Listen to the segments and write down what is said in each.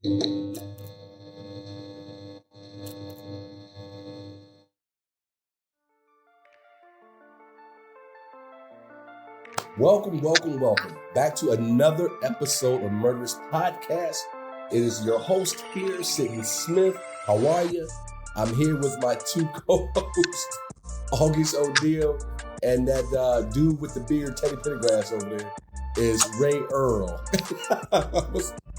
Welcome back to another episode of Murderous Podcast. It is your host here, Sidney Smith. How are you? I'm here with my two co-hosts, August O'Neal, and that dude with the beard, Teddy Pendergrass over there, is Ray Earl.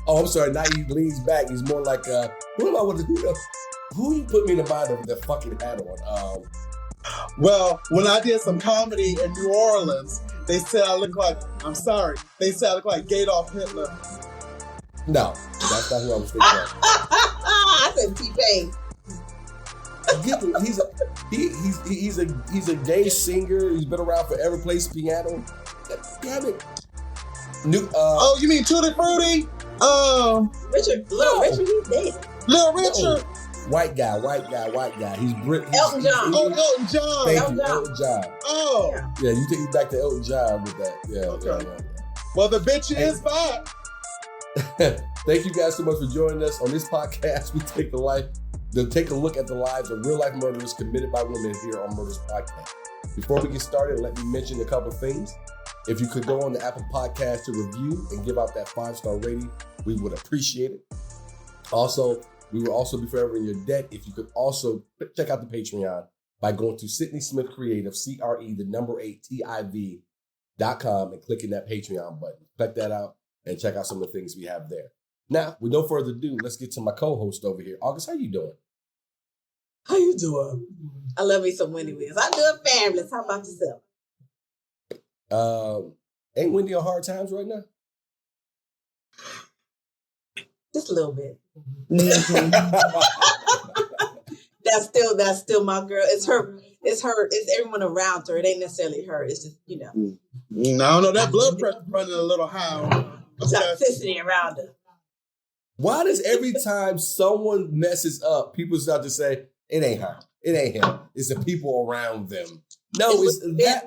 I'm sorry, now he leans back. He's more like, who you put me in the mind of that fucking hat on? Well, when I did some comedy in New Orleans, they said I look like Adolf Hitler. No, that's not who I was thinking of. I said T-Pain. He's a gay singer. He's been around forever. Plays piano. Damn it. Oh, you mean Tutti Frutti? Little Richard, he's dead. Little Richard. No. White guy. He's British. Elton John. Elton John. Thank you, Elton John. Oh. Yeah, you take me back to Elton John with that. Yeah. Okay. Yeah. Well, the bitch is back. Thank you guys so much for joining us on this podcast. We take a look at the lives of real life murderers committed by women here on Murderous Podcast. Before we get started, let me mention a couple things. If you could go on the Apple Podcast to review and give out that 5-star rating, we would appreciate it. Also, we will also be forever in your debt. If you could also check out the Patreon by going to Sidney Smith Creative, CRE8TIV.com and clicking that Patreon button. Check that out and check out some of the things we have there. Now, with no further ado, let's get to my co-host over here. August, how you doing? How you doing? I love me some Wendy Williams. I'm doing fabulous. How about yourself? Ain't Wendy on hard times right now? Just a little bit. That's still my girl. It's her. It's everyone around her. It ain't necessarily her. It's just, I don't know. That blood pressure running a little high. Toxicity around her. Why does every time someone messes up, people start to say, it ain't her. It ain't him. It's the people around them. No, it's that.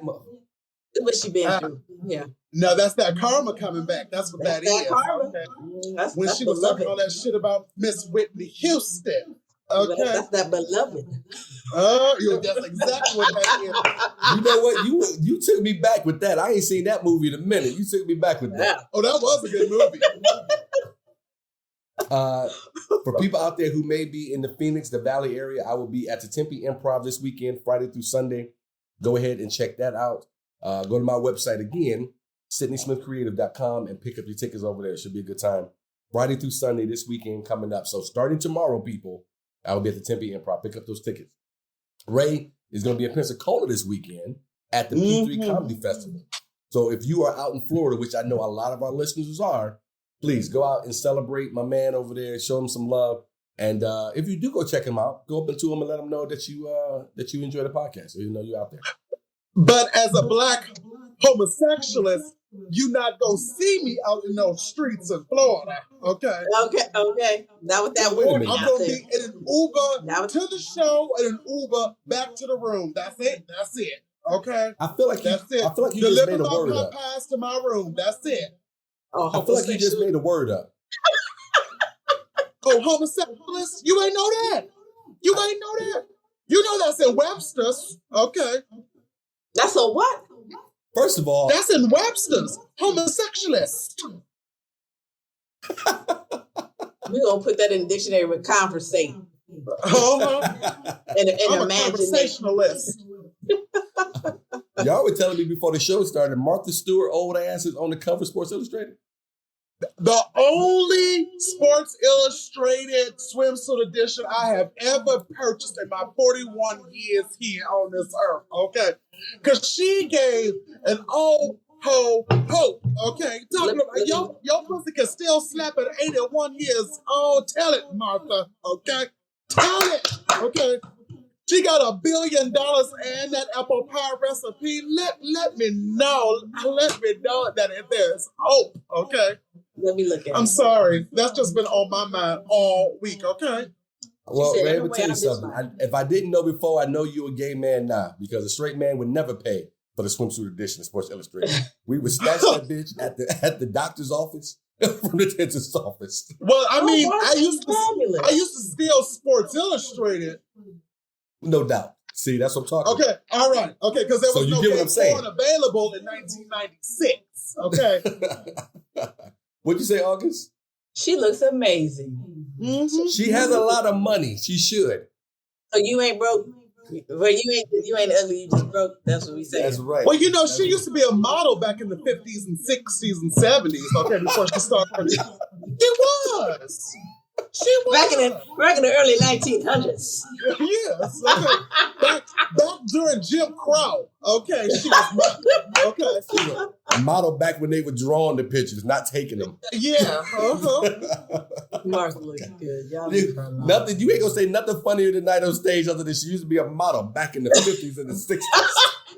It's what she been through. Yeah. No, that's that karma coming back. That's what that is. Karma. Okay. That's she was talking all that shit about Miss Whitney Houston. Okay. That's that beloved. That's exactly what that is. You know what? You took me back with that. I ain't seen that movie in a minute. You took me back with that. Oh, that was a good movie. For people out there who may be in the Phoenix, the Valley area, I will be at the Tempe Improv this weekend, Friday through Sunday. Go ahead and check that out. Go to my website again, SydneySmithCreative.com, and pick up your tickets over there. It should be a good time. Friday through Sunday this weekend coming up. So starting tomorrow, people, I will be at the Tempe Improv. Pick up those tickets. Ray is going to be in Pensacola this weekend at the P3 Comedy Festival. So if you are out in Florida, which I know a lot of our listeners are, please go out and celebrate my man over there. Show him some love. And if you do go check him out, go up to him and let him know that you enjoy the podcast. So you know you're out there. But as a black homosexualist, you not gonna see me out in those streets of Florida, okay? Okay. That what that word. I'm gonna be in an Uber to the show and an Uber back to the room. That's it. Okay. I feel like that's it. I feel like you Deliver just made a word up. Pies to my room. That's it. Oh, I feel like you just made a word up. Oh, homosexualist? You ain't know that. You know that's in Webster's. Okay. That's a what? First of all, that's in Webster's. Homosexualist. We're going to put that in the dictionary with conversate. And I'm a conversationalist. Y'all were telling me before the show started, Martha Stewart old ass is on the cover of Sports Illustrated. The only Sports Illustrated swimsuit edition I have ever purchased in my 41 years here on this earth, okay? Because she gave an old ho hope, okay? Talking about your pussy can still slap at 81 years old. Tell it, Martha, okay? Tell it, okay? She got $1 billion and that apple pie recipe. Let me know that there's hope, okay? Let me look at it. I'm sorry. That's just been on my mind all week, okay? Well, Ray, let me tell you something. If I didn't know before, I know you a gay man now, because a straight man would never pay for the swimsuit edition of Sports Illustrated. We would snatch that bitch at the doctor's office from the dentist's office. Well, I mean, Martha, I used to steal Sports Illustrated. No doubt. See, that's what I'm talking about. Okay, all right. Okay, because there So was you no get what Game I'm saying. Porn available in 1996. Okay. What'd you say, August? She looks amazing. Mm-hmm. She has a lot of money. She should. So you ain't broke. Well, you ain't ugly. You just broke. That's what we say. That's right. Well, she used to be a model back in the 50s and 60s and 70s. Okay, before she started. She was. Back in the early 1900s. Yes. Okay. Back during Jim Crow. Okay, she was. Okay. A model back when they were drawing the pictures, not taking them. Yeah. Martha looks good. Y'all Nothing. You ain't gonna say nothing funnier tonight on stage other than she used to be a model back in the 50s and the 60s.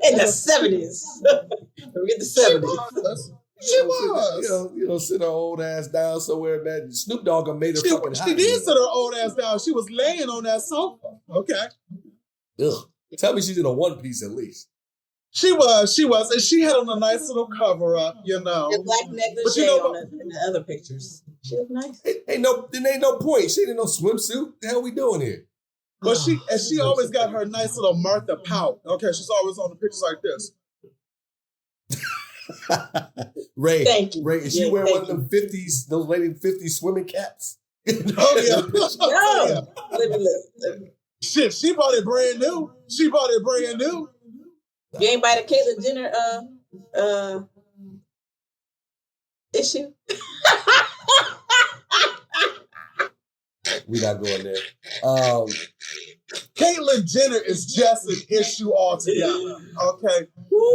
In the 70s. Forget the 70s. She was. You know, sit her old ass down somewhere, man. Snoop Dogg made her fucking hot. She did sit her old ass down. She was laying on that sofa. Okay. Ugh. Tell me she's in a one piece at least. She was. And she had on a nice little cover up, The black necklace in the other pictures. She was nice. Ain't no point. She ain't in no swimsuit. The hell we doing here? But she always got her nice little Martha pout. Okay, she's always on the pictures like this. Ray, Thank you. Ray, is she wearing one of them 50s, those lady 50s swimming caps? Oh yeah. No. Look. Shit, she bought it brand new. You ain't buy the Caitlyn Jenner issue? We not going there. Caitlyn Jenner is just an issue altogether. Okay.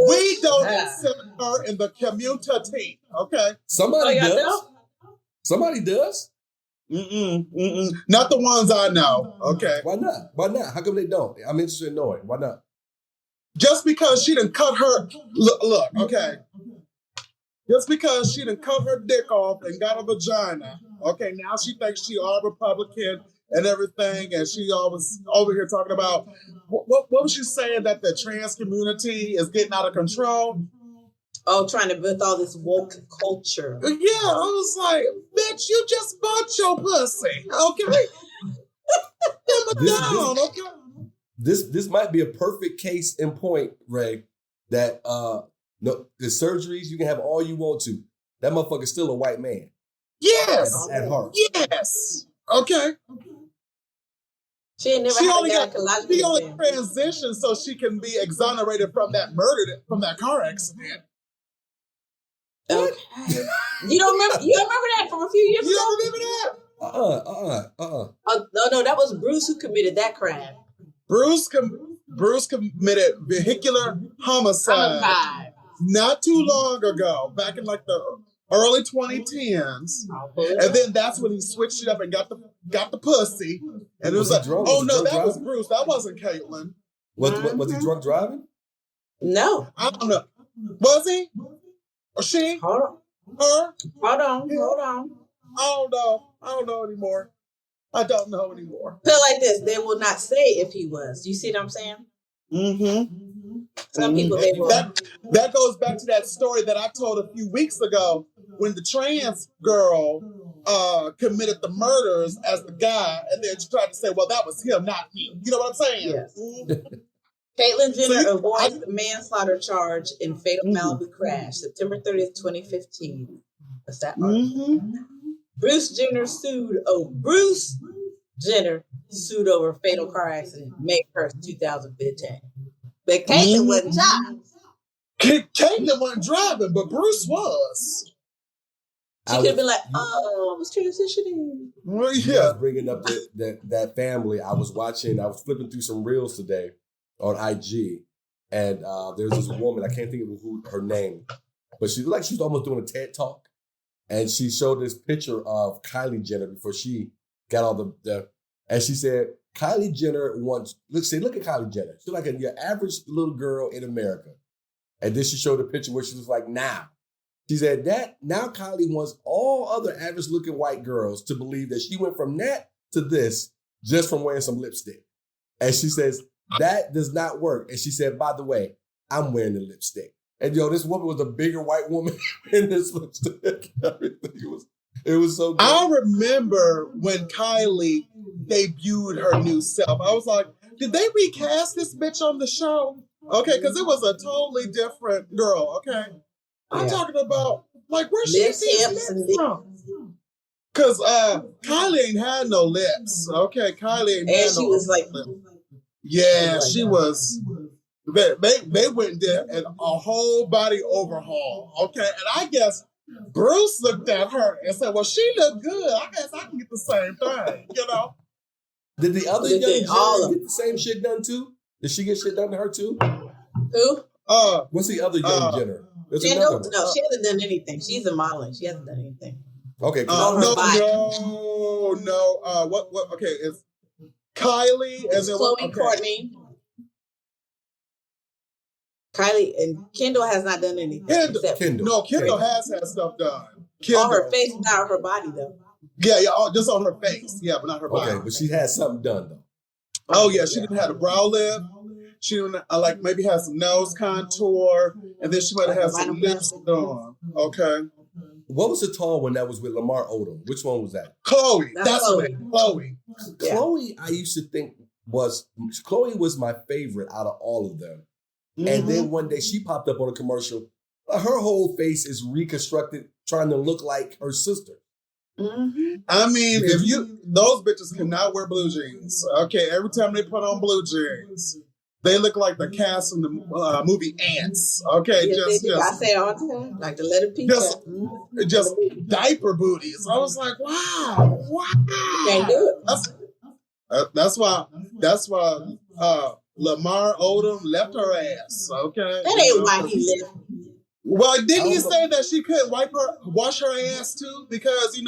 We don't accept her in the community. Okay. Somebody does. Somebody does. Not the ones I know. Okay. Why not? How come they don't? I'm interested in knowing. Why not? Just because she done cut her look, okay. Just because she done cut her dick off and got a vagina, okay, now she thinks she all Republican and everything, and she always over here talking about what was she saying, that the trans community is getting out of control? Oh, trying to build all this woke culture. Yeah, I was like, bitch, you just bought your pussy, okay? Dumb it down, okay? This might be a perfect case in point, Ray, that no, the surgeries, you can have all you want to. That motherfucker's still a white man. Yes. At heart. Yes. Okay. She ain't never She had only a got gynecological transitioned so she can be exonerated from that car accident. Okay. You don't remember that from a few years ago? You don't remember that? Oh, no, that was Bruce who committed that crime. Bruce committed vehicular homicide not too long ago, back in like the early 2010s, and then that's when he switched it up and got the pussy, and it was like, oh no, that was Bruce, that wasn't Caitlyn. Was he drunk driving? No, I don't know. Was he or she? Hold on. Her? Hold on. I don't know anymore. I don't know anymore. Put it like this: they will not say if he was. Do you see what I'm saying? Mm-hmm. Some people they will. That goes back to that story that I told a few weeks ago when the trans girl committed the murders as the guy, and then tried to say, "Well, that was him, not me." You know what I'm saying? Yes. Caitlyn Jenner avoids the manslaughter charge in fatal Malibu crash, September 30th, 2015. What's that? Bruce Jenner sued over fatal car accident May 1st, 2015. But Caitlyn wasn't driving. Caitlyn wasn't driving, but Bruce was. She could have been like, "Oh, I was transitioning." Well, yeah. Bringing up that family, I was flipping through some reels today on IG, and there's this woman, I can't think of her name, but she looked like she was almost doing a TED Talk. And she showed this picture of Kylie Jenner before she got all and she said, Kylie Jenner wants, look at Kylie Jenner. She's like your average little girl in America. And then she showed a picture where she was like, now. She said now Kylie wants all other average looking white girls to believe that she went from that to this just from wearing some lipstick. And she says, that does not work. And she said, by the way, I'm wearing the lipstick. And this woman was a bigger white woman in this lipstick. Everything was It was so good. I remember when Kylie debuted her new self. I was like, did they recast this bitch on the show? Okay, because it was a totally different girl. Okay, I'm talking about like where she Lips, these hips, lips from? Because Kylie ain't had no lips. Okay, Kylie ain't had and she no was like, lips. Yeah, she was. They went and did a whole body overhaul. Okay, and I guess Bruce looked at her and said, "Well, she looked good. I guess I can get the same thing." You know. Did the other young Jenner get the same shit done too? Did she get shit done to her too? Who? What's the other young Jenner? There's no, another one. she hasn't done anything. She's a modeling. She hasn't done anything. Okay. No. What? Okay, it's Kylie and then Chloe Courtney. Kylie and Kendall has not done anything. Kendall has had stuff done. On her face, not her body though. Yeah, just on her face. Yeah, but not her body. Okay, but she had something done though. Oh yeah, she didn't have a brow lift. She didn't maybe had some nose contour, and then she might have had some lips done. Okay. What was the tall one that was with Lamar Odom? Which one was that? Chloe. That's Chloe. Chloe. Yeah. Chloe, I used to think was my favorite out of all of them. Mm-hmm. And then one day she popped up on a commercial. Her whole face is reconstructed, trying to look like her sister. Mm-hmm. I mean, those bitches cannot wear blue jeans. Okay, every time they put on blue jeans, they look like the cast from the movie Ants. Okay, yes, I say it all the time, like the letter P. Just diaper booties. I was like, wow. Can't do it. That's why Lamar Odom left her ass. Okay, that ain't why he left. Well, didn't he say that she couldn't wash her ass too? Because they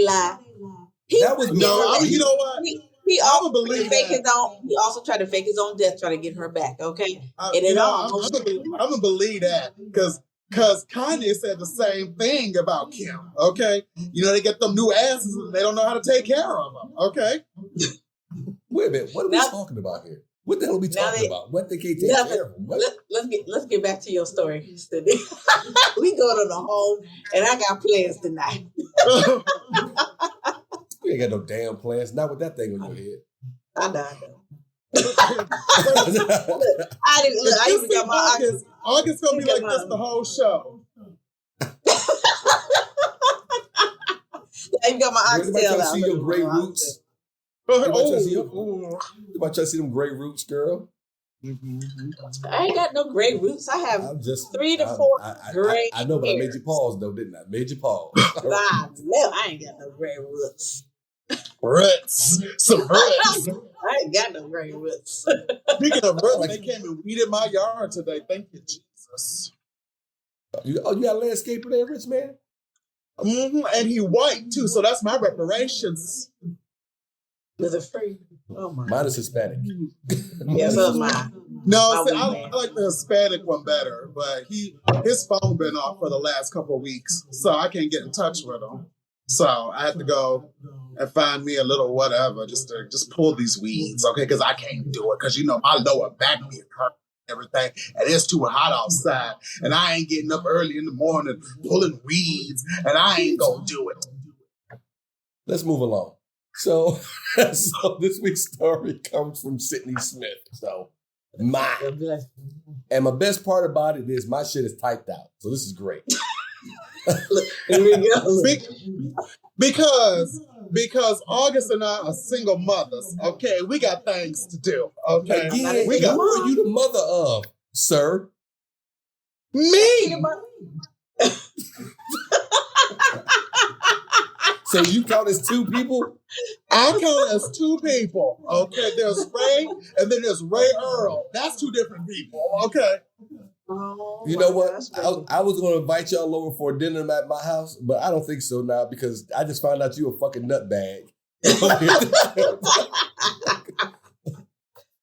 lie. You know what? He also tried to fake his own. He also tried to fake his own death, trying to get her back. Okay, I'm gonna believe that because Kanye said the same thing about Kim. Okay, they get them new asses and they don't know how to take care of them. Okay. Wait a minute, what are we talking about here? What the hell are we talking about? What they can't take care of them? Let's get back to your story, Sidney. We going on the home, and I got plans tonight. You ain't got no damn plans. Not with that thing on your head. I know. I even got my August gonna be like this the whole show. I even got my oxtail out. See your gray roots. You might try to see them gray roots, girl. Mm-hmm. I ain't got no gray roots. I have 3 to 4 gray. I know, but I made you pause though, didn't I? Made you pause. I ain't got no gray roots. Some roots. I ain't got no gray roots. Speaking of roots, they came and weeded my yard today. Thank you, Jesus. You got a landscaper there, rich man? Mm-hmm. And he white too, so that's my reparations. Was it free? Oh my! Mine is Hispanic. Yeah, so mine. No, I like the Hispanic one better, but his phone been off for the last couple of weeks, so I can't get in touch with him. So I had to go and find me a little whatever just to pull these weeds, okay? Because I can't do it because my lower back be hurt and everything, and it's too hot outside, and I ain't getting up early in the morning pulling weeds, and I ain't gonna do it. Let's move along. So this week's story comes from Sidney Smith. So my best part about it is my shit is typed out. So this is great. Because August and I are single mothers. Okay, we got things to do. Okay, who are you the mother of, sir? Me. So you count as 2 people? I count as 2 people. Okay, there's Ray and then there's Ray Earl. That's 2 different people. Okay. Oh, you know what? I was going to invite y'all over for dinner at my house, but I don't think so now because I just found out you a fucking nutbag.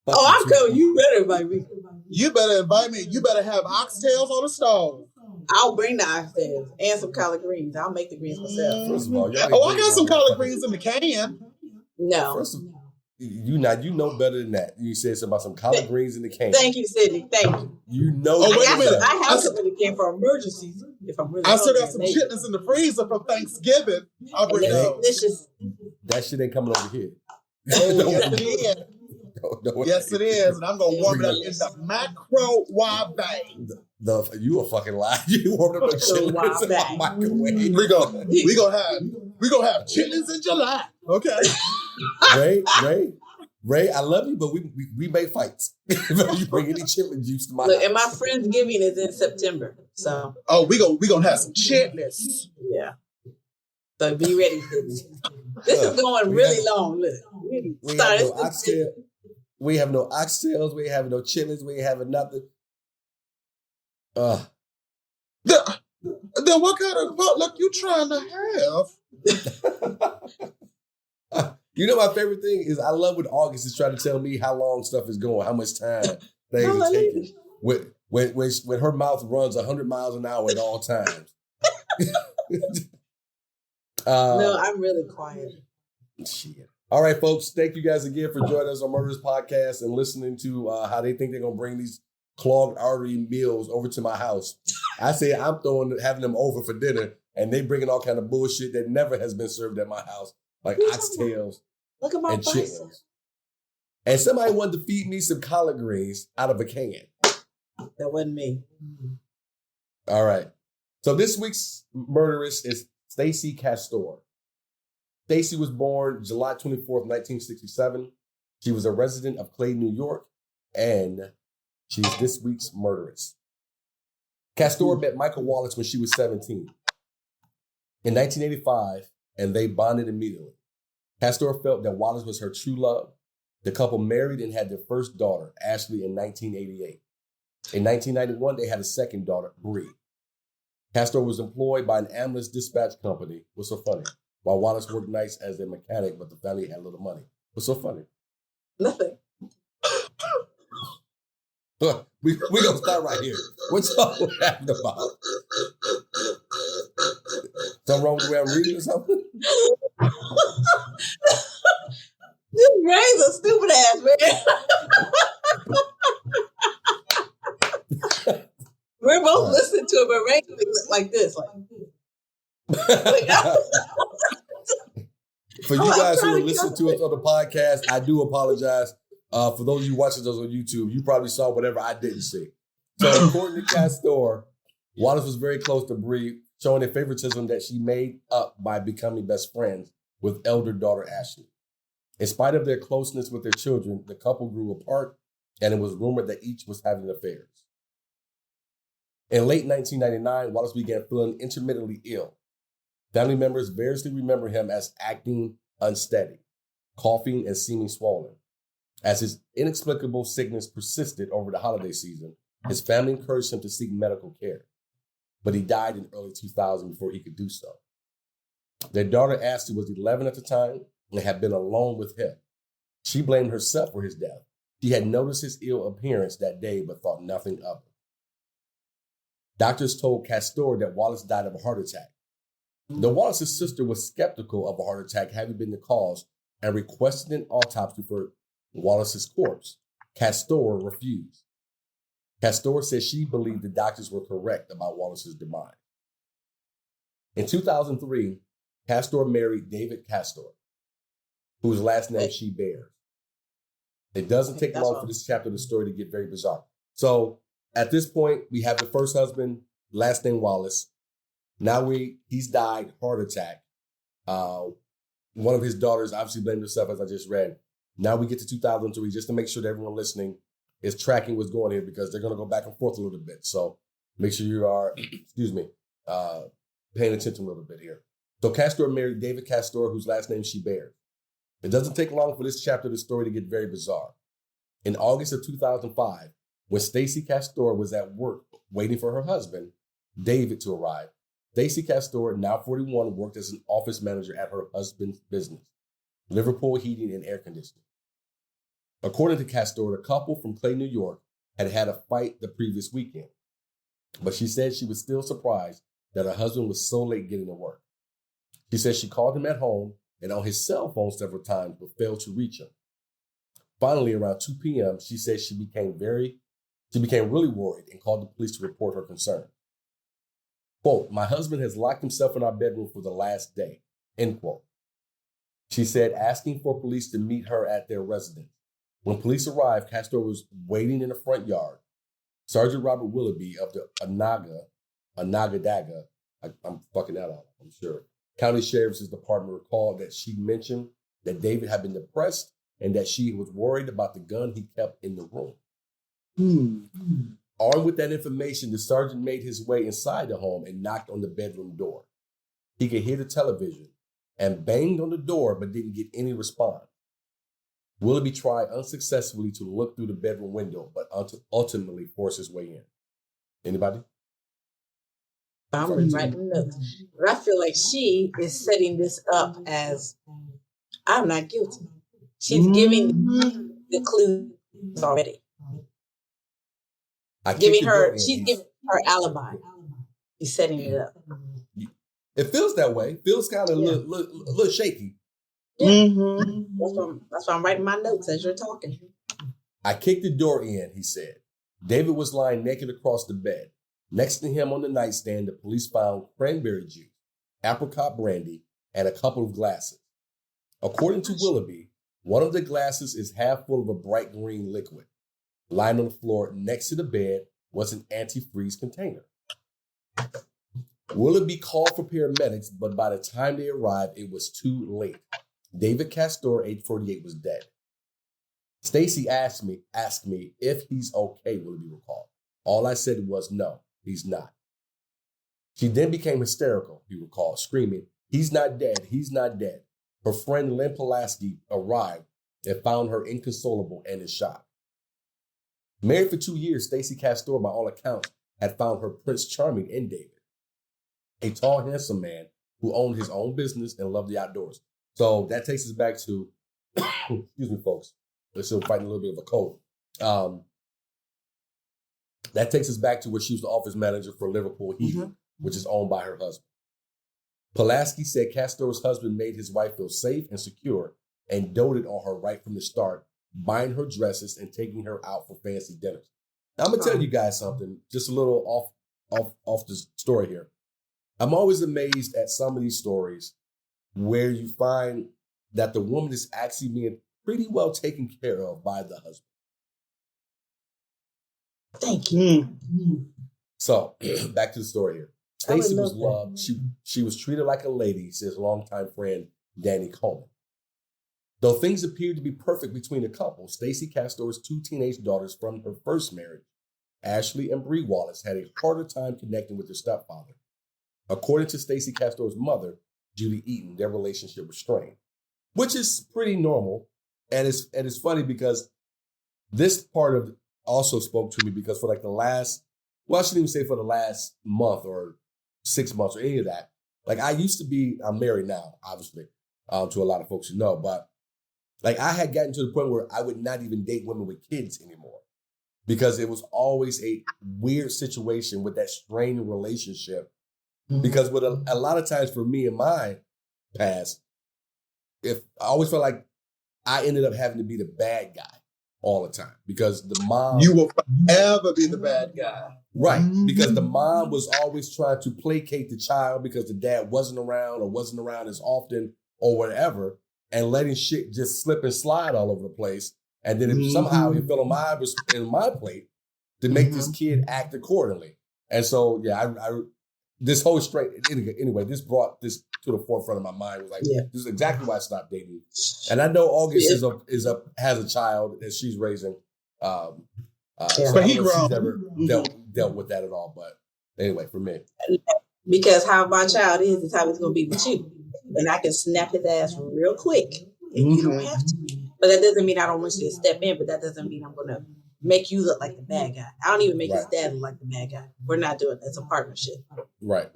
I'm coming. You better invite me. You better invite me. You better have oxtails on the stove. I'll bring the oxtails and some collard greens. I'll make the greens myself. First of all, I got some collard greens in the can. No. You know better than that. You said something about some collard greens in the can. Thank you, Sidney. Thank you. You know. Oh, wait a minute. I have something that came for emergencies. If I'm really I still got some chitlins in the freezer from Thanksgiving. I'll bring those. Delicious. That shit ain't coming over here. Oh, yes, it is. Yes, it is. And I'm going to warm it up in the microwave. You a fucking lie. You warmed up the chitlins in the microwave. We gonna have chitlins in July. Okay. Ray, I love you, but we make fights. You bring any chitlin juice to my house. And my Friendsgiving is in September. So we gonna have some chitlins. Yeah. So be ready for this. This is going really long. Look. We have no oxtails, we have no chitlins, we have nothing. Then what kind of potluck you trying to have? You know, my favorite thing is I love when August is trying to tell me how long stuff is going, how much time things are taking. When her mouth runs 100 miles an hour at all times. No, I'm really quiet. Shit. All right, folks. Thank you guys again for joining us on Murderous Podcast and listening to how they think they're gonna bring these clogged artery meals over to my house. I say I'm having them over for dinner, and they bringing all kind of bullshit that never has been served at my house, like oxtails and chitlins. And somebody wanted to feed me some collard greens out of a can. That wasn't me. All right. So this week's murderess is Stacey Castor. Stacey was born July 24th, 1967. She was a resident of Clay, New York, and she's this week's murderess. Castor met Michael Wallace when she was 17. In 1985, and they bonded immediately. Castor felt that Wallace was her true love. The couple married and had their first daughter, Ashley, in 1988. In 1991, they had a second daughter, Bree. Castor was employed by an ambulance dispatch company. What's so funny? While Wallace worked nights as a mechanic, but the family had little money. What's so funny? Nothing. We gonna start right here. What's all happened about? Something wrong with the way I'm reading or something? This Ray's a stupid ass man. We're both listening to it, but Ray looks like this. For you guys who are listening to us on the podcast, I do apologize. For those of you watching us on YouTube, you probably saw whatever I didn't see. So according to Castor, Wallace was very close to Bree, showing a favoritism that she made up by becoming best friends with elder daughter Ashley. In spite of their closeness with their children, the couple grew apart, and it was rumored that each was having affairs. In late 1999, Wallace began feeling intermittently ill. Family members variously remember him as acting unsteady, coughing, and seeming swollen. As his inexplicable sickness persisted over the holiday season, his family encouraged him to seek medical care, but he died in early 2000 before he could do so. Their daughter Ashley was 11 at the time and had been alone with him. She blamed herself for his death. She had noticed his ill appearance that day but thought nothing of it. Doctors told Castor that Wallace died of a heart attack. Though Wallace's sister was skeptical of a heart attack having been the cause and requested an autopsy for Wallace's corpse, Castor refused. Castor said she believed the doctors were correct about Wallace's demise. In 2003, Castor married David Castor, whose last name she bears. It doesn't take long for this chapter of the story to get very bizarre. So at this point, we have the first husband, last name Wallace. Now he's died, heart attack. One of his daughters obviously blamed herself, as I just read. Now we get to 2003, just to make sure that everyone listening is tracking what's going here, because they're going to go back and forth a little bit. So make sure you are, paying attention a little bit here. So Castor married David Castor, whose last name she bears. It doesn't take long for this chapter of the story to get very bizarre. In August of 2005, when Stacey Castor was at work waiting for her husband, David, to arrive, Stacey Castor, now 41, worked as an office manager at her husband's business, Liverpool Heating and Air Conditioning. According to Castor, the couple from Clay, New York, had had a fight the previous weekend, but she said she was still surprised that her husband was so late getting to work. She said she called him at home and on his cell phone several times, but failed to reach him. Finally, around 2 p.m., she said she became really worried and called the police to report her concern. Quote, "My husband has locked himself in our bedroom for the last day," end quote. She said, asking for police to meet her at their residence. When police arrived, Castor was waiting in the front yard. Sergeant Robert Willoughby of the Onondaga, I'm fucking that up, I'm sure, County Sheriff's Department recalled that she mentioned that David had been depressed and that she was worried about the gun he kept in the room. Armed with that information, the sergeant made his way inside the home and knocked on the bedroom door. He could hear the television and banged on the door but didn't get any response. Willoughby tried unsuccessfully to look through the bedroom window, but ultimately forced his way in. Anybody? I'm writing notes. But I feel like she is setting this up as, I'm not guilty. She's giving the clues already. She's giving her alibi. She's setting it up. It feels that way. Feels kind of a little shaky. Yeah. That's why I'm writing my notes as you're talking. "I kicked the door in," he said. David was lying naked across the bed. Next to him on the nightstand, the police found cranberry juice, apricot brandy, and a couple of glasses. According to Willoughby, one of the glasses is half full of a bright green liquid. Lying on the floor next to the bed was an antifreeze container. Willoughby called for paramedics, but by the time they arrived, it was too late. David Castor, age 48, was dead. Stacey asked me if he's okay, Willoughby recalled. All I said was no, he's not. She then became hysterical, he recalled, screaming, "He's not dead, he's not dead." Her friend Lynn Pulaski arrived and found her inconsolable and in shock. Married for 2 years, Stacey Castor, by all accounts, had found her Prince Charming in David, a tall, handsome man who owned his own business and loved the outdoors. So that takes us back to, excuse me, folks, we're still fighting a little bit of a cold. That takes us back to where she was the office manager for Liverpool Heating, which is owned by her husband. Pulaski said Castor's husband made his wife feel safe and secure and doted on her right from the start, buying her dresses and taking her out for fancy dinners. Now, I'm going to tell you guys something, just a little off the story here. I'm always amazed at some of these stories where you find that the woman is actually being pretty well taken care of by the husband. Thank you. So, back to the story here. Stacey was loved. She was treated like a lady, says longtime friend Danny Coleman. Though things appeared to be perfect between the couple, Stacey Castor's 2 teenage daughters from her first marriage, Ashley and Bree Wallace, had a harder time connecting with their stepfather. According to Stacey Castor's mother, Judy Eaton, their relationship was strained, which is pretty normal. And it's funny because this part of also spoke to me because for like the last, well, I shouldn't even say for the last month or 6 months or any of that. Like I'm married now, obviously, to a lot of folks who know, but like I had gotten to the point where I would not even date women with kids anymore because it was always a weird situation with that strained relationship. Because with a lot of times for me in my past, I always felt like I ended up having to be the bad guy all the time because the mom... You will forever be the bad guy. Right, because the mom was always trying to placate the child because the dad wasn't around or wasn't around as often or whatever, and letting shit just slip and slide all over the place. And then if somehow it fell on my plate to make this kid act accordingly. And so, yeah, this whole anyway, this brought this to the forefront of my mind. It was like, this is exactly why I stopped dating. And I know August has a child that she's raising. So but he she's never dealt with that at all. But anyway, for me. Because how my child is how it's going to be with you. And I can snap his ass real quick. And you don't have to. But that doesn't mean I don't want you to step in. But that doesn't mean I'm going to make you look like the bad guy. I don't even make his dad look like the bad guy. We're not doing that. It's a partnership. Right.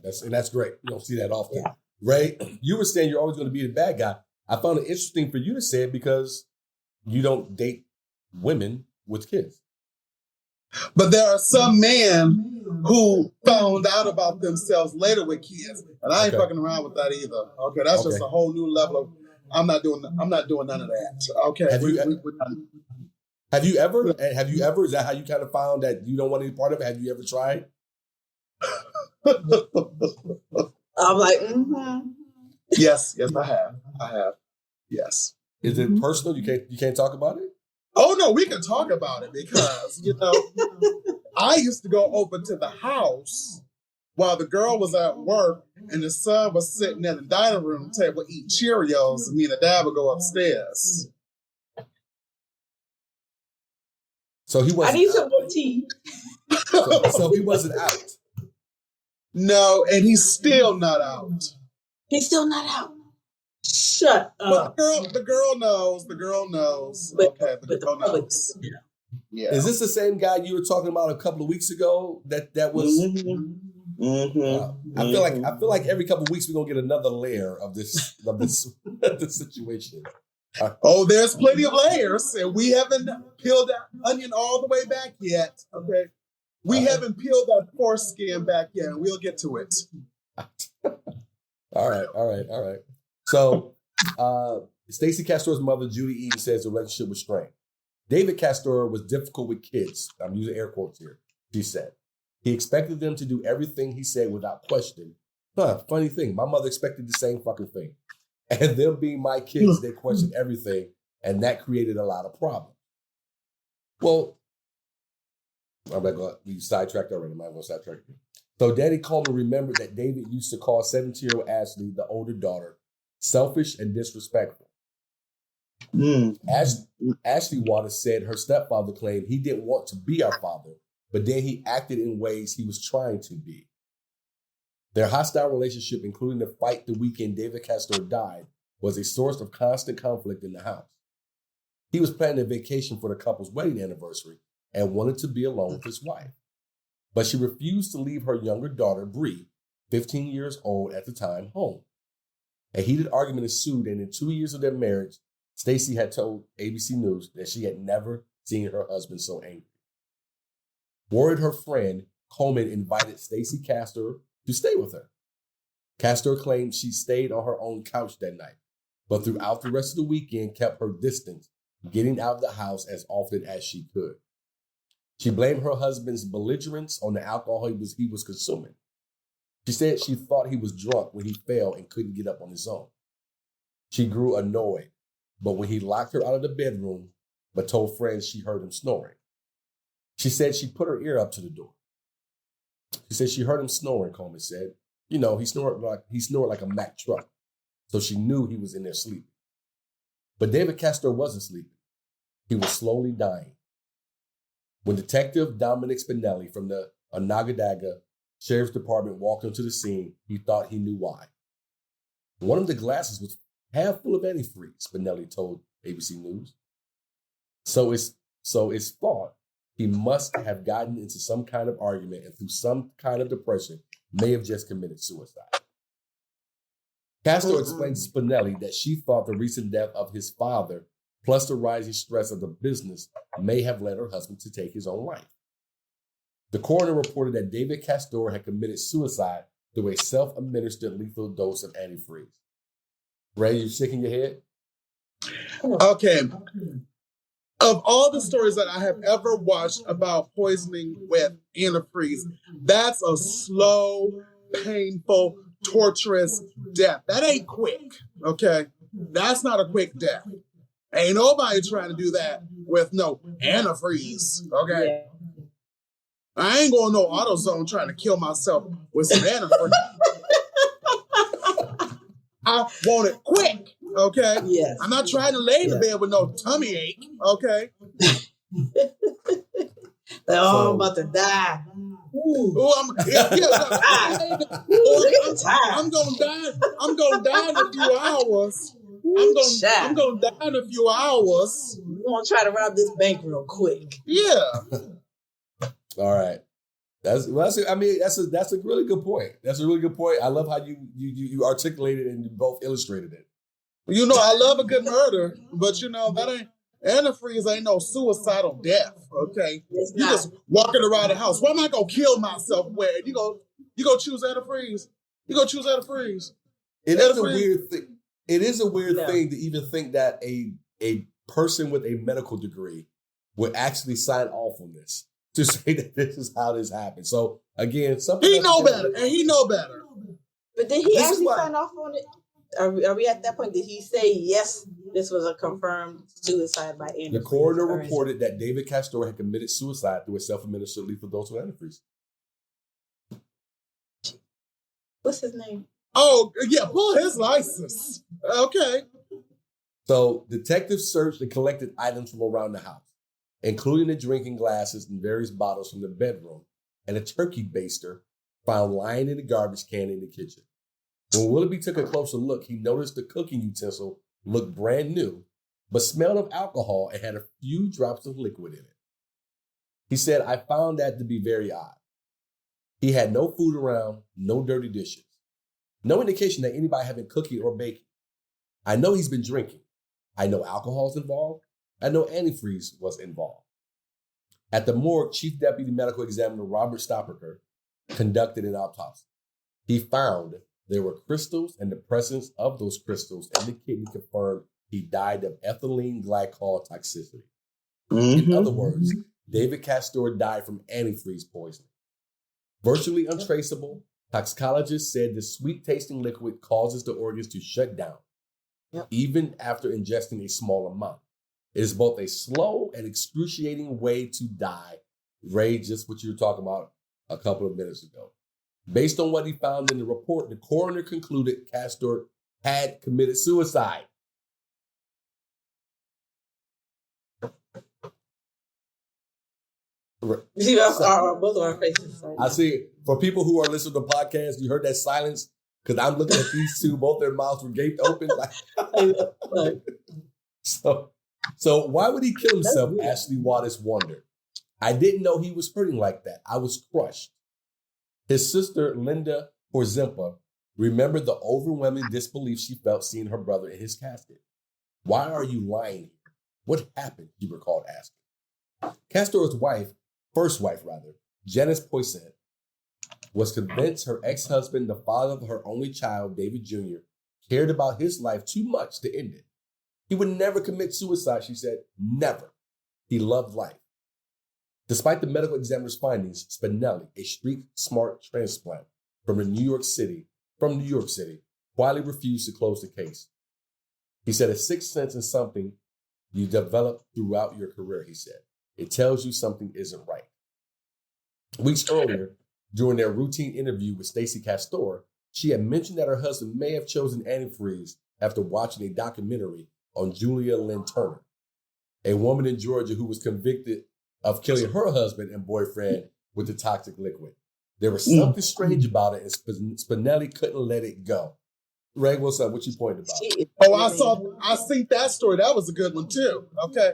That's great. You don't see that often. Yeah. Ray, you were saying you're always going to be the bad guy. I found it interesting for you to say it because you don't date women with kids. But there are some men who found out about themselves later with kids. And I ain't fucking around with that either. Okay, that's just a whole new level of I'm not doing none of that. Okay. Have you ever? Is that how you kind of found that you don't want any part of it? Have you ever tried? I'm like, Yes, I have. Yes. Is it personal? You can't talk about it? Oh no, we can talk about it because, I used to go over to the house while the girl was at work and the son was sitting at the dining room table eating Cheerios, and me and the dad would go upstairs. So he wasn't. I need some more tea. So he wasn't out. No, and he's still not out. He's still not out. Shut up. But the girl knows. The girl knows. Okay, the girl knows. Yeah. Is this the same guy you were talking about a couple of weeks ago? That was. I feel like every couple of weeks we're gonna get another layer of this this situation. Oh, there's plenty of layers, and we haven't peeled that onion all the way back yet. Okay, we haven't peeled that foreskin back yet, and we'll get to it. All right. So, Stacey Castor's mother, Judy Eden, says the relationship was strained. David Castor was difficult with kids. I'm using air quotes here. She said he expected them to do everything he said without question. Funny thing, my mother expected the same fucking thing. And them being my kids, they questioned everything, and that created a lot of problems. Well, we sidetracked already. I'm not going to sidetrack you. So Daddy Coleman remembered that David used to call 17-year-old Ashley, the older daughter, selfish and disrespectful. Ashley Waters said her stepfather claimed he didn't want to be our father, but then he acted in ways he was trying to be. Their hostile relationship, including the fight the weekend David Castor died, was a source of constant conflict in the house. He was planning a vacation for the couple's wedding anniversary and wanted to be alone with his wife. But she refused to leave her younger daughter, Bree, 15 years old at the time, home. A heated argument ensued, and in 2 years of their marriage, Stacey had told ABC News that she had never seen her husband so angry. Worried her friend, Coleman invited Stacey Castor to stay with her. Castor claimed she stayed on her own couch that night, but throughout the rest of the weekend kept her distance, getting out of the house as often as she could. She blamed her husband's belligerence on the alcohol he was consuming. She said she thought he was drunk when he fell and couldn't get up on his own. She grew annoyed, but when he locked her out of the bedroom, but told friends she heard him snoring. She said she put her ear up to the door. She said she heard him snoring, Coleman said. He snored like a Mack truck, so she knew he was in there sleeping. But David Castor wasn't sleeping. He was slowly dying. When Detective Dominic Spinelli from the Onondaga Sheriff's Department walked onto the scene, he thought he knew why. One of the glasses was half full of antifreeze, Spinelli told ABC News. So it's thought he must have gotten into some kind of argument and through some kind of depression may have just committed suicide. Castor explained to Spinelli that she thought the recent death of his father plus the rising stress of the business may have led her husband to take his own life. The coroner reported that David Castor had committed suicide through a self-administered lethal dose of antifreeze. Ray, you shaking your head? Okay. Of all the stories that I have ever watched about poisoning with antifreeze, that's a slow, painful, torturous death. That ain't quick, okay? That's not a quick death. Ain't nobody trying to do that with no antifreeze, okay? Yeah. I ain't going no AutoZone trying to kill myself with some antifreeze. I want it quick, okay? Yes. I'm not trying to lay in the bed with no tummy ache, okay? I'm about to die. I'm gonna die in a few hours. I'm gonna die in a few hours. We're gonna try to rob this bank real quick. Yeah. All right. That's a really good point. That's a really good point. I love how you articulated and you both illustrated it. I love a good murder, but that ain't antifreeze ain't no suicidal death. Okay, you just walking around the house. Why am I gonna kill myself? Where you go choose antifreeze? You go choose antifreeze. It is a weird thing. It is a weird thing to even think that a person with a medical degree would actually sign off on this to say that this is how this happened. So again, something he know better, and he know better. But did he actually sign off on it? Are we at that point? Did he say yes? This was a confirmed suicide by antifreeze. The coroner reported that David Castor had committed suicide through a self-administered lethal dose of antifreeze. What's his name? Oh yeah, pull his license. Okay. So detectives searched and collected items from around the house, including the drinking glasses and various bottles from the bedroom, and a turkey baster found lying in the garbage can in the kitchen. When Willoughby took a closer look, he noticed the cooking utensil looked brand new, but smelled of alcohol and had a few drops of liquid in it. He said, I found that to be very odd. He had no food around, no dirty dishes, no indication that anybody had been cooking or baking. I know he's been drinking. I know alcohol's involved. I know antifreeze was involved. At the morgue, Chief Deputy Medical Examiner Robert Stopperker conducted an autopsy. He found there were crystals, and the presence of those crystals in the kidney confirmed he died of ethylene glycol toxicity. In other words, David Castor died from antifreeze poisoning. Virtually untraceable, toxicologists said the sweet-tasting liquid causes the organs to shut down, even after ingesting a small amount. It is both a slow and excruciating way to die. Ray, just what you were talking about a couple of minutes ago. Based on what he found in the report, the coroner concluded Castor had committed suicide. See, both of our faces. I see. For people who are listening to the podcast, you heard that silence because I'm looking at these two. Both their mouths were gaped open. So why would he kill himself? Ashley Wattis wondered. I didn't know he was hurting like that. I was crushed. His sister, Linda Horzimpa, remembered the overwhelming disbelief she felt seeing her brother in his casket. Why are you lying here? What happened? She recalled asking. Castor's first wife, Janice Poisson, was convinced her ex-husband, the father of her only child, David Jr., cared about his life too much to end it. He would never commit suicide, she said. Never. He loved life. Despite the medical examiner's findings, Spinelli, a street-smart transplant from New York City, quietly refused to close the case. He said, a sixth sense is something you develop throughout your career, he said. It tells you something isn't right. Weeks earlier, during their routine interview with Stacey Castor, she had mentioned that her husband may have chosen antifreeze after watching a documentary on Julia Lynn Turner, a woman in Georgia who was convicted of killing her husband and boyfriend with the toxic liquid. There was something strange about it, and Spinelli couldn't let it go. Ray, what's up? What you pointing about? Oh, I seen that story. That was a good one too. Okay.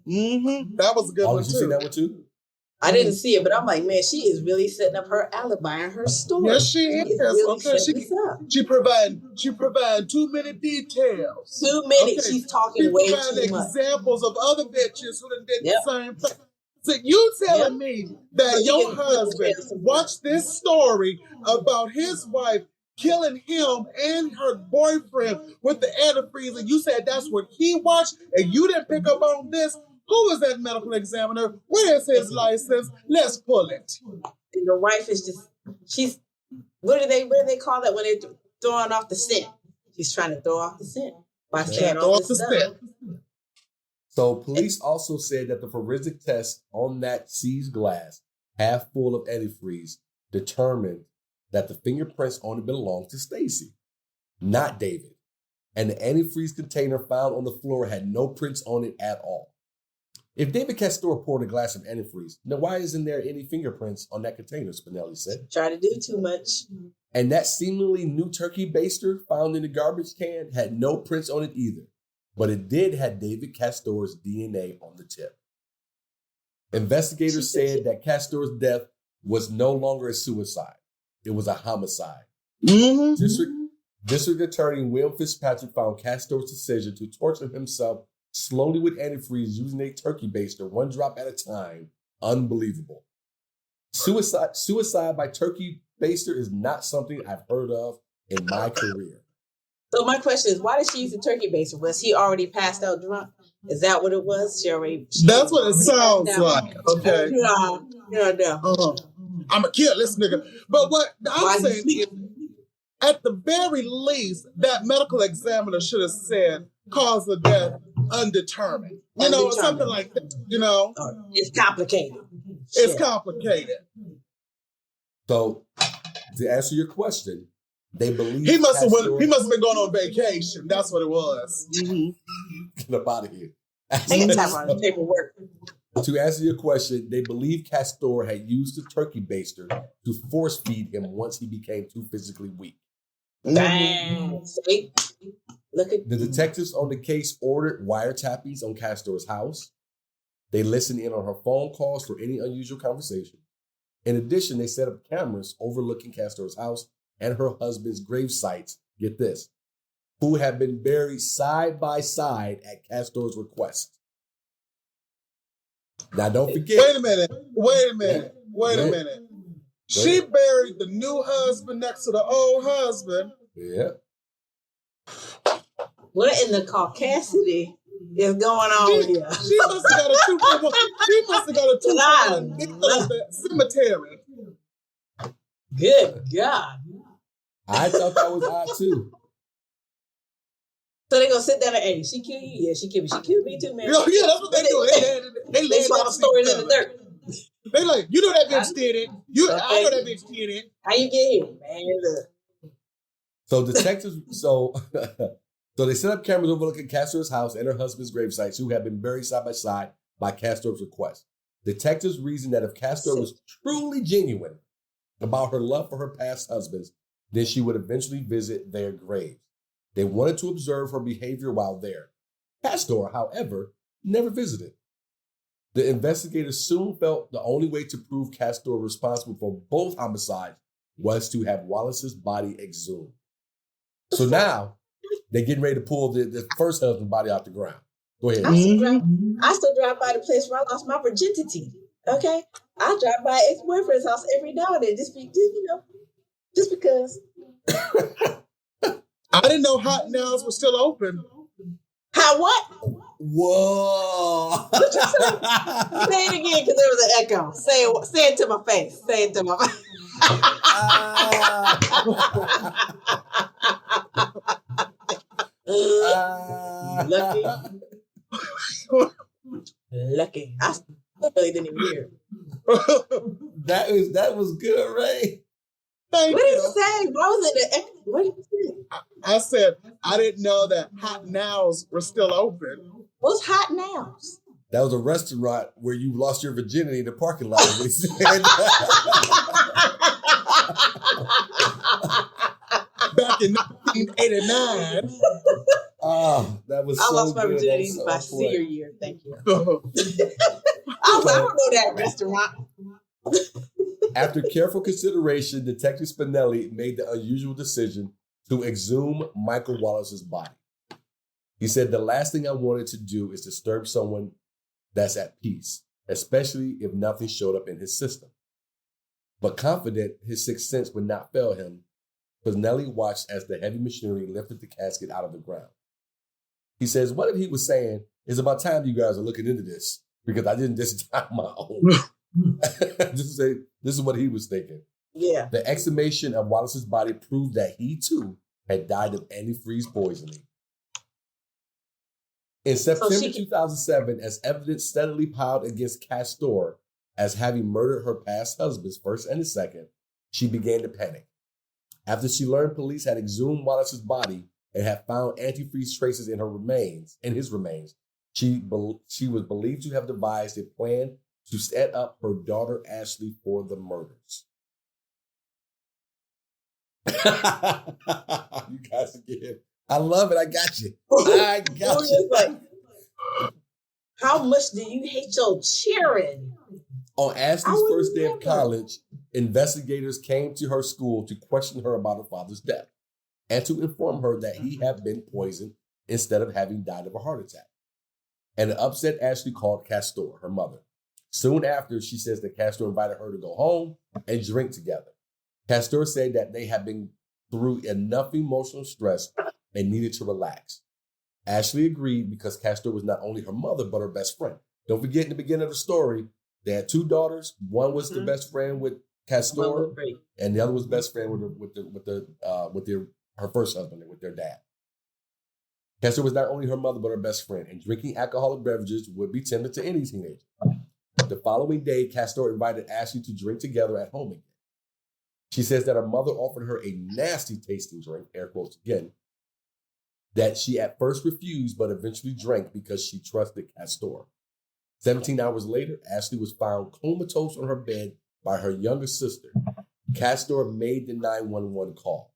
That was a good one too. Did you see that one too? I didn't see it, but I'm like, man, she is really setting up her alibi and her story. Yes, she is. Really Okay, she provide too many details. Too many. Okay. She's talking way too much. Examples of other bitches who done did the same thing. So you telling me that your husband watched this story about his wife killing him and her boyfriend with the antifreeze, and you said that's what he watched, and you didn't pick up on this? Who is that medical examiner? Where is his license? Let's pull it. And the wife is she's, what do they call that when they're throwing off the scent? She's trying to throw off the scent by saying all this stuff. So police also said that the forensic test on that seized glass, half full of antifreeze, determined that the fingerprints on it belonged to Stacey, not David. And the antifreeze container found on the floor had no prints on it at all. If David Castor poured a glass of antifreeze, then why isn't there any fingerprints on that container, Spinelli said. Try to do too much. And that seemingly new turkey baster found in the garbage can had no prints on it either. But it did have David Castor's DNA on the tip. Investigators said that Castor's death was no longer a suicide. It was a homicide. District Attorney William Fitzpatrick found Castor's decision to torture himself slowly with antifreeze using a turkey baster, one drop at a time, unbelievable. Suicide by turkey baster is not something I've heard of in my career. So my question is, why did she use the turkey baster? Was he already passed out drunk? Is that what it was? That's what it sounds like. Okay. No. I'm a kill this nigga. But what I'm saying is, at the very least, that medical examiner should have said cause of death undetermined. You know, something like that. You know, it's complicated. It's complicated. So, to answer your question, they believe he must have been going on vacation. That's what it was. Get up out of here. Paperwork. To answer your question, they believe Castor had used the turkey baster to force feed him once he became too physically weak. Dang. See? Look at the detectives on the case ordered wiretappings on Castor's house. They listened in on her phone calls for any unusual conversation. In addition, they set up cameras overlooking Castor's house and her husband's grave sites, get this, who had been buried side by side at Castor's request. Now, don't forget. Wait a minute. She buried the new husband next to the old husband. Yeah. What in the caucasity is going on here? She must have got a 2 cemetery. Good God. I thought that was odd too. So they gonna sit down and, hey, she killed you? Yeah, she killed me. She killed me too, man. Yeah, that's what they do. They swap stories in the dirt. They like, you know that bitch did it. I know that bitch did it. How you get here, man? Look. So detectives, so they set up cameras overlooking Castor's house and her husband's grave sites, who had been buried side by side by Castor's request. Detectives reasoned that if Castor was truly genuine about her love for her past husbands, then she would eventually visit their graves. They wanted to observe her behavior while there. Castor, however, never visited. The investigators soon felt the only way to prove Castor responsible for both homicides was to have Wallace's body exhumed. So now they're getting ready to pull the first husband's body out the ground. Go ahead. I still drive by the place where I lost my virginity. Okay? I drive by ex-boyfriend's house every now and then just because. I didn't know Hot Nails was still open. How what? Whoa. What you say? Say it again because there was an echo. Say it to my face. Say it to my face. Lucky. I really didn't even hear it. That was good, Ray. What did you say? What was it? What did you say? I said I didn't know that Hot Nails were still open. What's Hot Nails? That was a restaurant where you lost your virginity in the parking lot. Back in 1989. Oh, that was so good. I lost my virginity my senior year. Thank you. I don't know that restaurant. After careful consideration, Detective Spinelli made the unusual decision to exhume Michael Wallace's body. He said, the last thing I wanted to do is disturb someone that's at peace, especially if nothing showed up in his system. But confident his sixth sense would not fail him, Spinelli watched as the heavy machinery lifted the casket out of the ground. He says, what if he was saying, it's about time you guys are looking into this, because I didn't just die on my own. This is what he was thinking. Yeah. The exhumation of Wallace's body proved that he too had died of antifreeze poisoning. In September 2007, as evidence steadily piled against Castor as having murdered her past husbands, first and the second, she began to panic. After she learned police had exhumed Wallace's body and had found antifreeze traces in his remains, she was believed to have devised a plan to set up her daughter Ashley for the murders. You guys again. I love it. I got you. I got you. Like, how much do you hate your children? On Ashley's first day of college, investigators came to her school to question her about her father's death and to inform her that he had been poisoned instead of having died of a heart attack. And the upset Ashley called Castor, her mother. Soon after, she says that Castor invited her to go home and drink together. Castor said that they had been through enough emotional stress and needed to relax. Ashley agreed because Castor was not only her mother, but her best friend. Don't forget in the beginning of the story, they had 2 daughters. One was the best friend with Castor, and the other was best friend with her first husband and with their dad. Castor was not only her mother, but her best friend, and drinking alcoholic beverages would be tender to any teenager. The following day, Castor invited Ashley to drink together at home again. She says that her mother offered her a nasty tasting drink, air quotes again, that she at first refused but eventually drank because she trusted Castor. 17 hours later, Ashley was found comatose on her bed by her younger sister. Castor made the 911 call.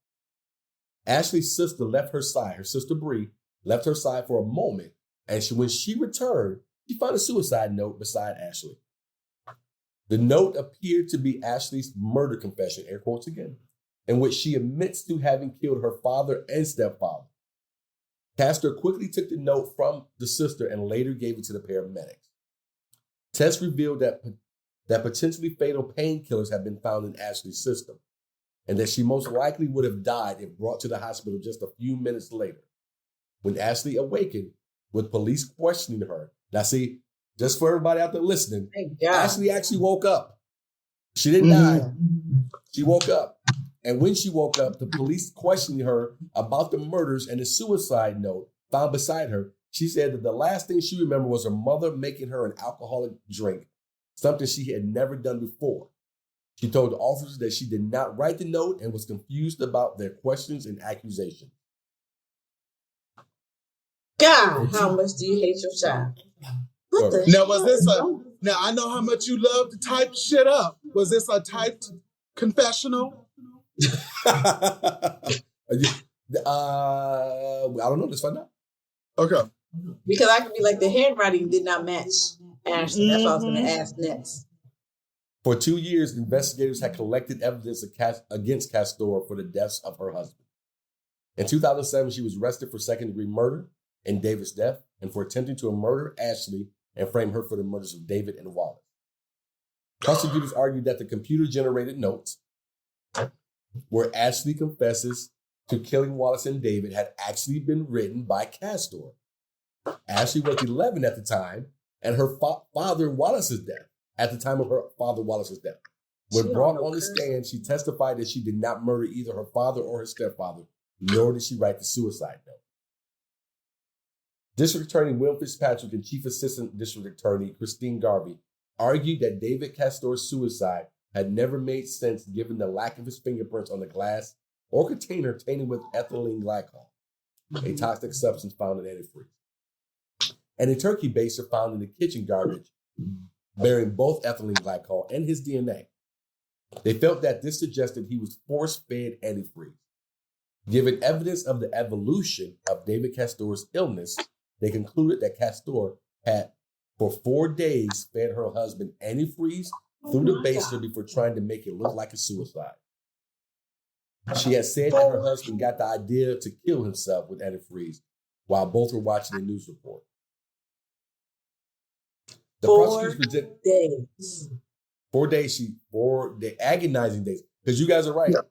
Ashley's sister left her side. Her sister Bree left her side for a moment, and when she returned, she found a suicide note beside Ashley. The note appeared to be Ashley's murder confession, air quotes again, in which she admits to having killed her father and stepfather. Castor quickly took the note from the sister and later gave it to the paramedics. Tests revealed that potentially fatal painkillers had been found in Ashley's system, and that she most likely would have died if brought to the hospital just a few minutes later. When Ashley awakened, with police questioning her. Now see, just for everybody out there listening, Ashley actually woke up. She didn't die. She woke up. And when she woke up, the police questioning her about the murders and the suicide note found beside her. She said that the last thing she remembered was her mother making her an alcoholic drink, something she had never done before. She told the officers that she did not write the note and was confused about their questions and accusations. God, how much do you hate your child? Now I know how much you love to type shit up. Was this a typed confessional? I don't know. Let's find out. Okay. Because I could be like, the handwriting did not match Ashley. That's what I was going to ask next. For 2 years, investigators had collected evidence against Castor for the deaths of her husband. In 2007, she was arrested for second-degree murder in David's death and for attempting to murder Ashley and frame her for the murders of David and Wallace. Prosecutors argued that the computer-generated notes where Ashley confesses to killing Wallace and David had actually been written by Castor. Ashley was 11 at the time, and her father Wallace's death, at the time of her father Wallace's death. When brought on the stand, she testified that she did not murder either her father or her stepfather, nor did she write the suicide note. District Attorney Will Fitzpatrick and Chief Assistant District Attorney Christine Garvey argued that David Castor's suicide had never made sense given the lack of his fingerprints on the glass or container tainted with ethylene glycol, a toxic substance found in antifreeze, and a turkey baster found in the kitchen garbage bearing both ethylene glycol and his DNA. They felt that this suggested he was force-fed antifreeze. Given evidence of the evolution of David Castor's illness, they concluded that Castor had, for 4 days, fed her husband antifreeze through the baster before trying to make it look like a suicide. She had said that her husband got the idea to kill himself with antifreeze while both were watching a news report. The 4 days. 4 day agonizing days. Because you guys are right. Yeah.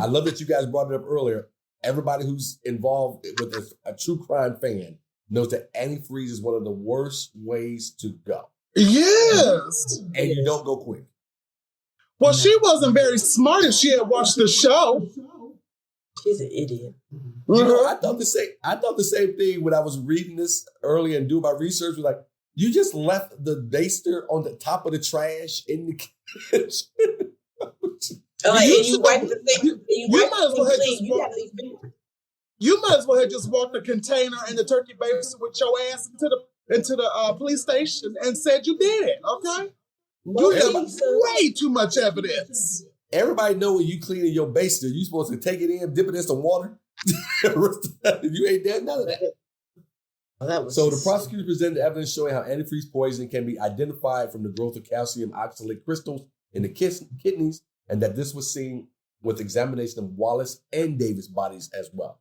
I love that you guys brought it up earlier. Everybody who's involved with a true crime fan knows that antifreeze is one of the worst ways to go. Yes. And you don't go quick. Well, she wasn't very smart if she had watched the show. She's an idiot. You know, I thought the same thing when I was reading this earlier and doing my research. Was like, you just left the baster on the top of the trash in the kitchen. You might as well have just walked the container and the turkey baster with your ass into the police station and said you did it. Okay, you have way too much evidence. Everybody know when you cleaning your baster, you supposed to take it in, dip it in some water. You ain't done none of that. So the prosecutor presented evidence showing how antifreeze poisoning can be identified from the growth of calcium oxalate crystals in the kidneys, and that this was seen with examination of Wallace and David's bodies as well.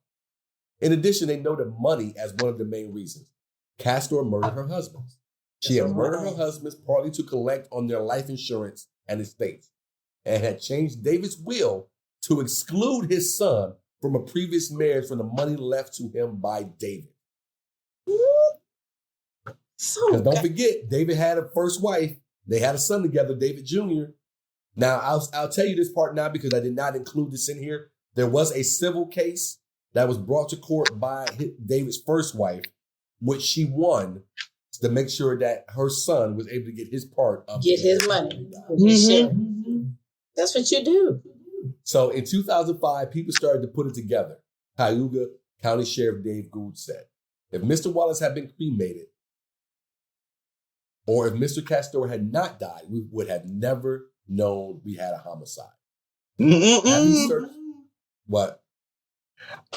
In addition, they noted money as one of the main reasons. Castor murdered her husbands. She had murdered her husbands partly to collect on their life insurance and estates, and had changed David's will to exclude his son from a previous marriage from the money left to him by David. Because don't forget, David had a first wife. They had a son together, David Jr. Now, I'll tell you this part now because I did not include this in here. There was a civil case that was brought to court by David's first wife, which she won to make sure that her son was able to get his part of his money. Mm-hmm. That's what you do. So in 2005, people started to put it together. Cayuga County Sheriff Dave Gould said, if Mr. Wallace had been cremated, or if Mr. Castor had not died, we would have never known we had a homicide. What?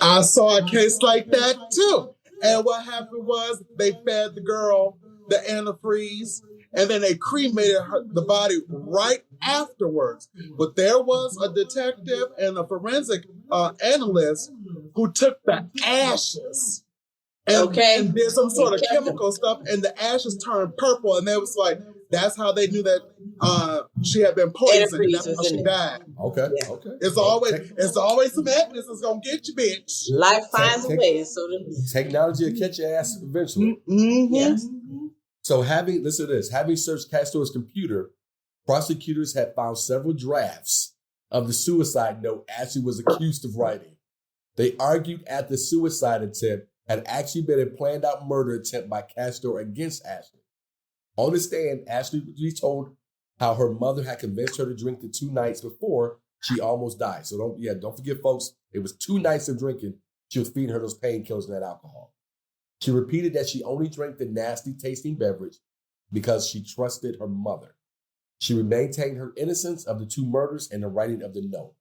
I saw a case like that too. And what happened was they fed the girl the antifreeze and then they cremated the body right afterwards. But there was a detective and a forensic analyst who took the ashes and did some sort of chemical stuff, and the ashes turned purple, and they was like, that's how they knew that she had been poisoned. That's how she died. Okay. It's always some madness that's gonna get you, bitch. Life finds a way. So technology will catch your ass eventually. Mm-hmm. Yes. So listen to this, having searched Castor's computer, prosecutors had found several drafts of the suicide note Ashley was accused of writing. They argued at the suicide attempt had actually been a planned out murder attempt by Castor against Ashley. On the stand, Ashley retold how her mother had convinced her to drink the 2 nights before she almost died. So don't forget, folks, it was 2 nights of drinking. She was feeding her those painkillers and that alcohol. She repeated that she only drank the nasty tasting beverage because she trusted her mother. She maintained her innocence of the 2 murders and the writing of the note.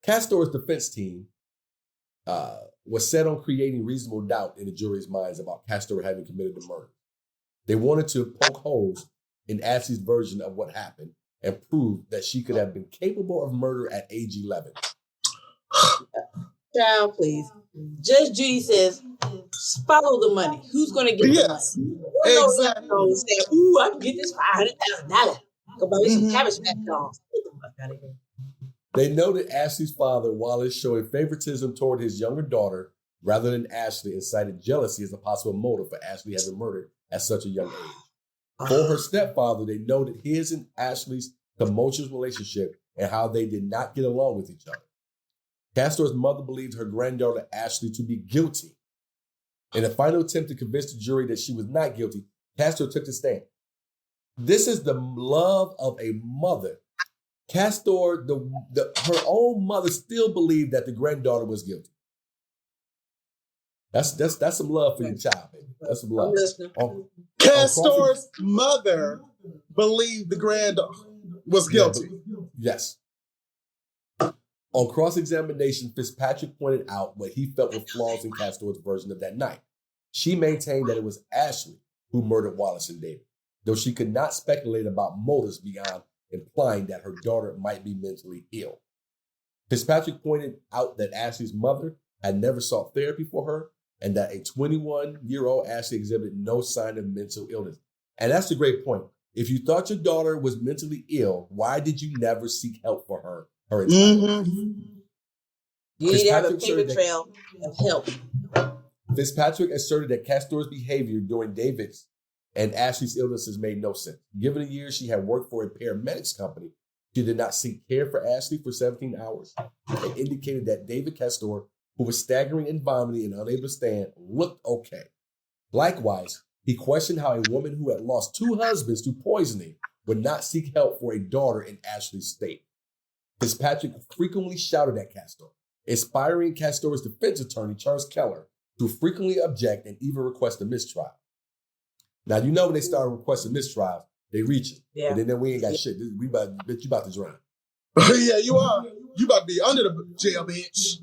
Castor's defense team was set on creating reasonable doubt in the jury's minds about Castor having committed the murder. They wanted to poke holes in Ashley's version of what happened and prove that she could have been capable of murder at age 11. Child, please. Judge Judy says, follow the money. Who's going to get the money? Exactly. Say, ooh, I can get this $500,000. Go buy me some cabbage patch dolls. Get the fuck out of here. They noted Ashley's father, Wallace, showing favoritism toward his younger daughter rather than Ashley, and cited jealousy as a possible motive for Ashley having murdered at such a young age. For her stepfather, they noted his and Ashley's tumultuous relationship and how they did not get along with each other. Castor's mother believed her granddaughter Ashley to be guilty. In a final attempt to convince the jury that she was not guilty, Castor took the stand. This is the love of a mother. Castor, her own mother, still believed that the granddaughter was guilty. That's some love for your child, baby. That's some love. Castor's mother believed the granddaughter was guilty. Yes. On cross-examination, Fitzpatrick pointed out what he felt were flaws in Castor's version of that night. She maintained that it was Ashley who murdered Wallace and David, though she could not speculate about motives beyond implying that her daughter might be mentally ill. Fitzpatrick pointed out that Ashley's mother had never sought therapy for her and that a 21-year-old Ashley exhibited no sign of mental illness. And that's a great point. If you thought your daughter was mentally ill, why did you never seek help for her entire life? You need to have a paper trail of help. Fitzpatrick asserted that Castor's behavior during David's and Ashley's illnesses made no sense. Given the years she had worked for a paramedics company, she did not seek care for Ashley for 17 hours. It indicated that David Castor, who was staggering and vomiting and unable to stand, looked okay. Likewise, he questioned how a woman who had lost 2 husbands to poisoning would not seek help for a daughter in Ashley's state. Fitzpatrick frequently shouted at Castor, inspiring Castor's defense attorney, Charles Keller, to frequently object and even request a mistrial. Now, you know when they start requesting mistrials, they reach it. Yeah. And then we ain't got shit. You about to drown. Yeah, you are. You about to be under the jail, bitch.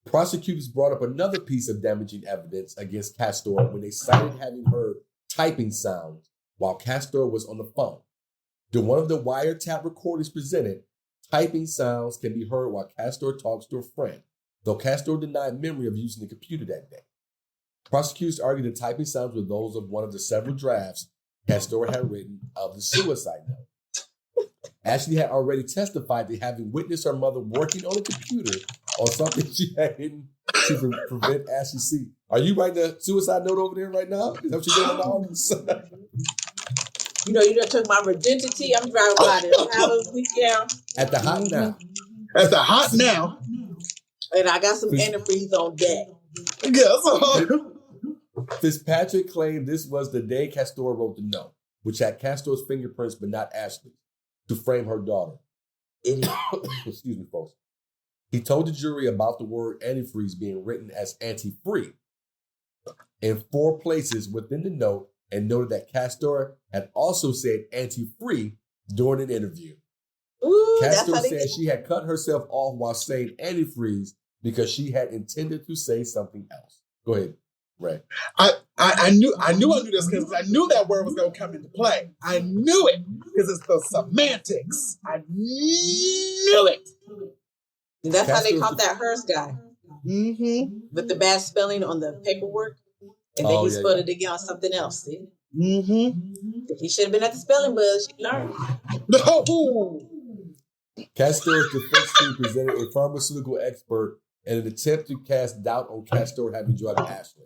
Prosecutors brought up another piece of damaging evidence against Castor when they cited having heard typing sounds while Castor was on the phone. During one of the wiretap recordings presented, typing sounds can be heard while Castor talks to a friend, though Castor denied memory of using the computer that day. Prosecutors argued the typing sounds were those of one of the several drafts Castor had written of the suicide note. Ashley had already testified to having witnessed her mother working on a computer on something she had hidden to prevent Ashley see. Are you writing a suicide note over there right now? Is that what you're doing now? You done took my virginity. I'm driving by this house weekend. At the hot now. At the hot now. And I got some antifreeze on deck. Yes. Fitzpatrick claimed this was the day Castor wrote the note, which had Castor's fingerprints but not Ashley's, to frame her daughter. Excuse me, folks. He told the jury about the word antifreeze being written as anti-free in 4 places within the note and noted that Castor had also said anti-free during an interview. Ooh, Castor said she had cut herself off while saying antifreeze because she had intended to say something else. Go ahead, Ray. I knew this because I knew that word was going to come into play. I knew it because it's the semantics. I knew it. That's how they caught that Hearst guy. Mm-hmm. With the bad spelling on the paperwork. And then he spelled it again on something else. See? Mm-hmm. He should have been at the spelling bee. She learned. No. Castor's defense team presented a pharmaceutical expert in an attempt to cast doubt on Castor having drugged Ashley.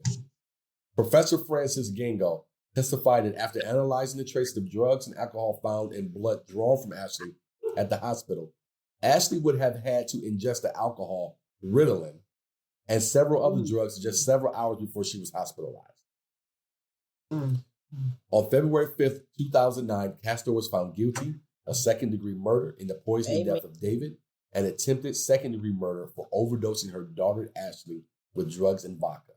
Professor Francis Gingo testified that after analyzing the traces of drugs and alcohol found in blood drawn from Ashley at the hospital, Ashley would have had to ingest the alcohol, Ritalin, and several other drugs just several hours before she was hospitalized. On February 5th, 2009, Castor was found guilty of second-degree murder in the poisoning death of David and attempted second-degree murder for overdosing her daughter Ashley with drugs and vodka.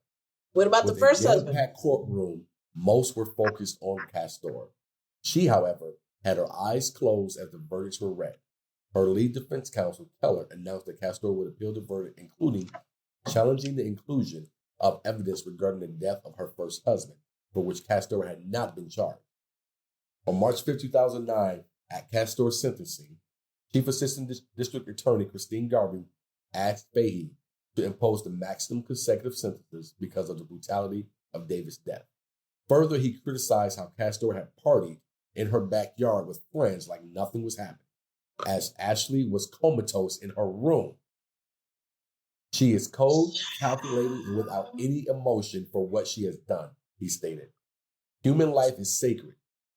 What about the first husband? In a packed courtroom, most were focused on Castor. She, however, had her eyes closed as the verdicts were read. Her lead defense counsel, Keller, announced that Castor would appeal the verdict, including challenging the inclusion of evidence regarding the death of her first husband, for which Castor had not been charged. On March 5, 2009, at Castor's sentencing, Chief Assistant District Attorney Christine Garvey asked Fahey to impose the maximum consecutive sentences because of the brutality of David's death. Further, he criticized how Castor had partied in her backyard with friends like nothing was happening, as Ashley was comatose in her room. She is cold, calculating, and without any emotion for what she has done, he stated. Human life is sacred.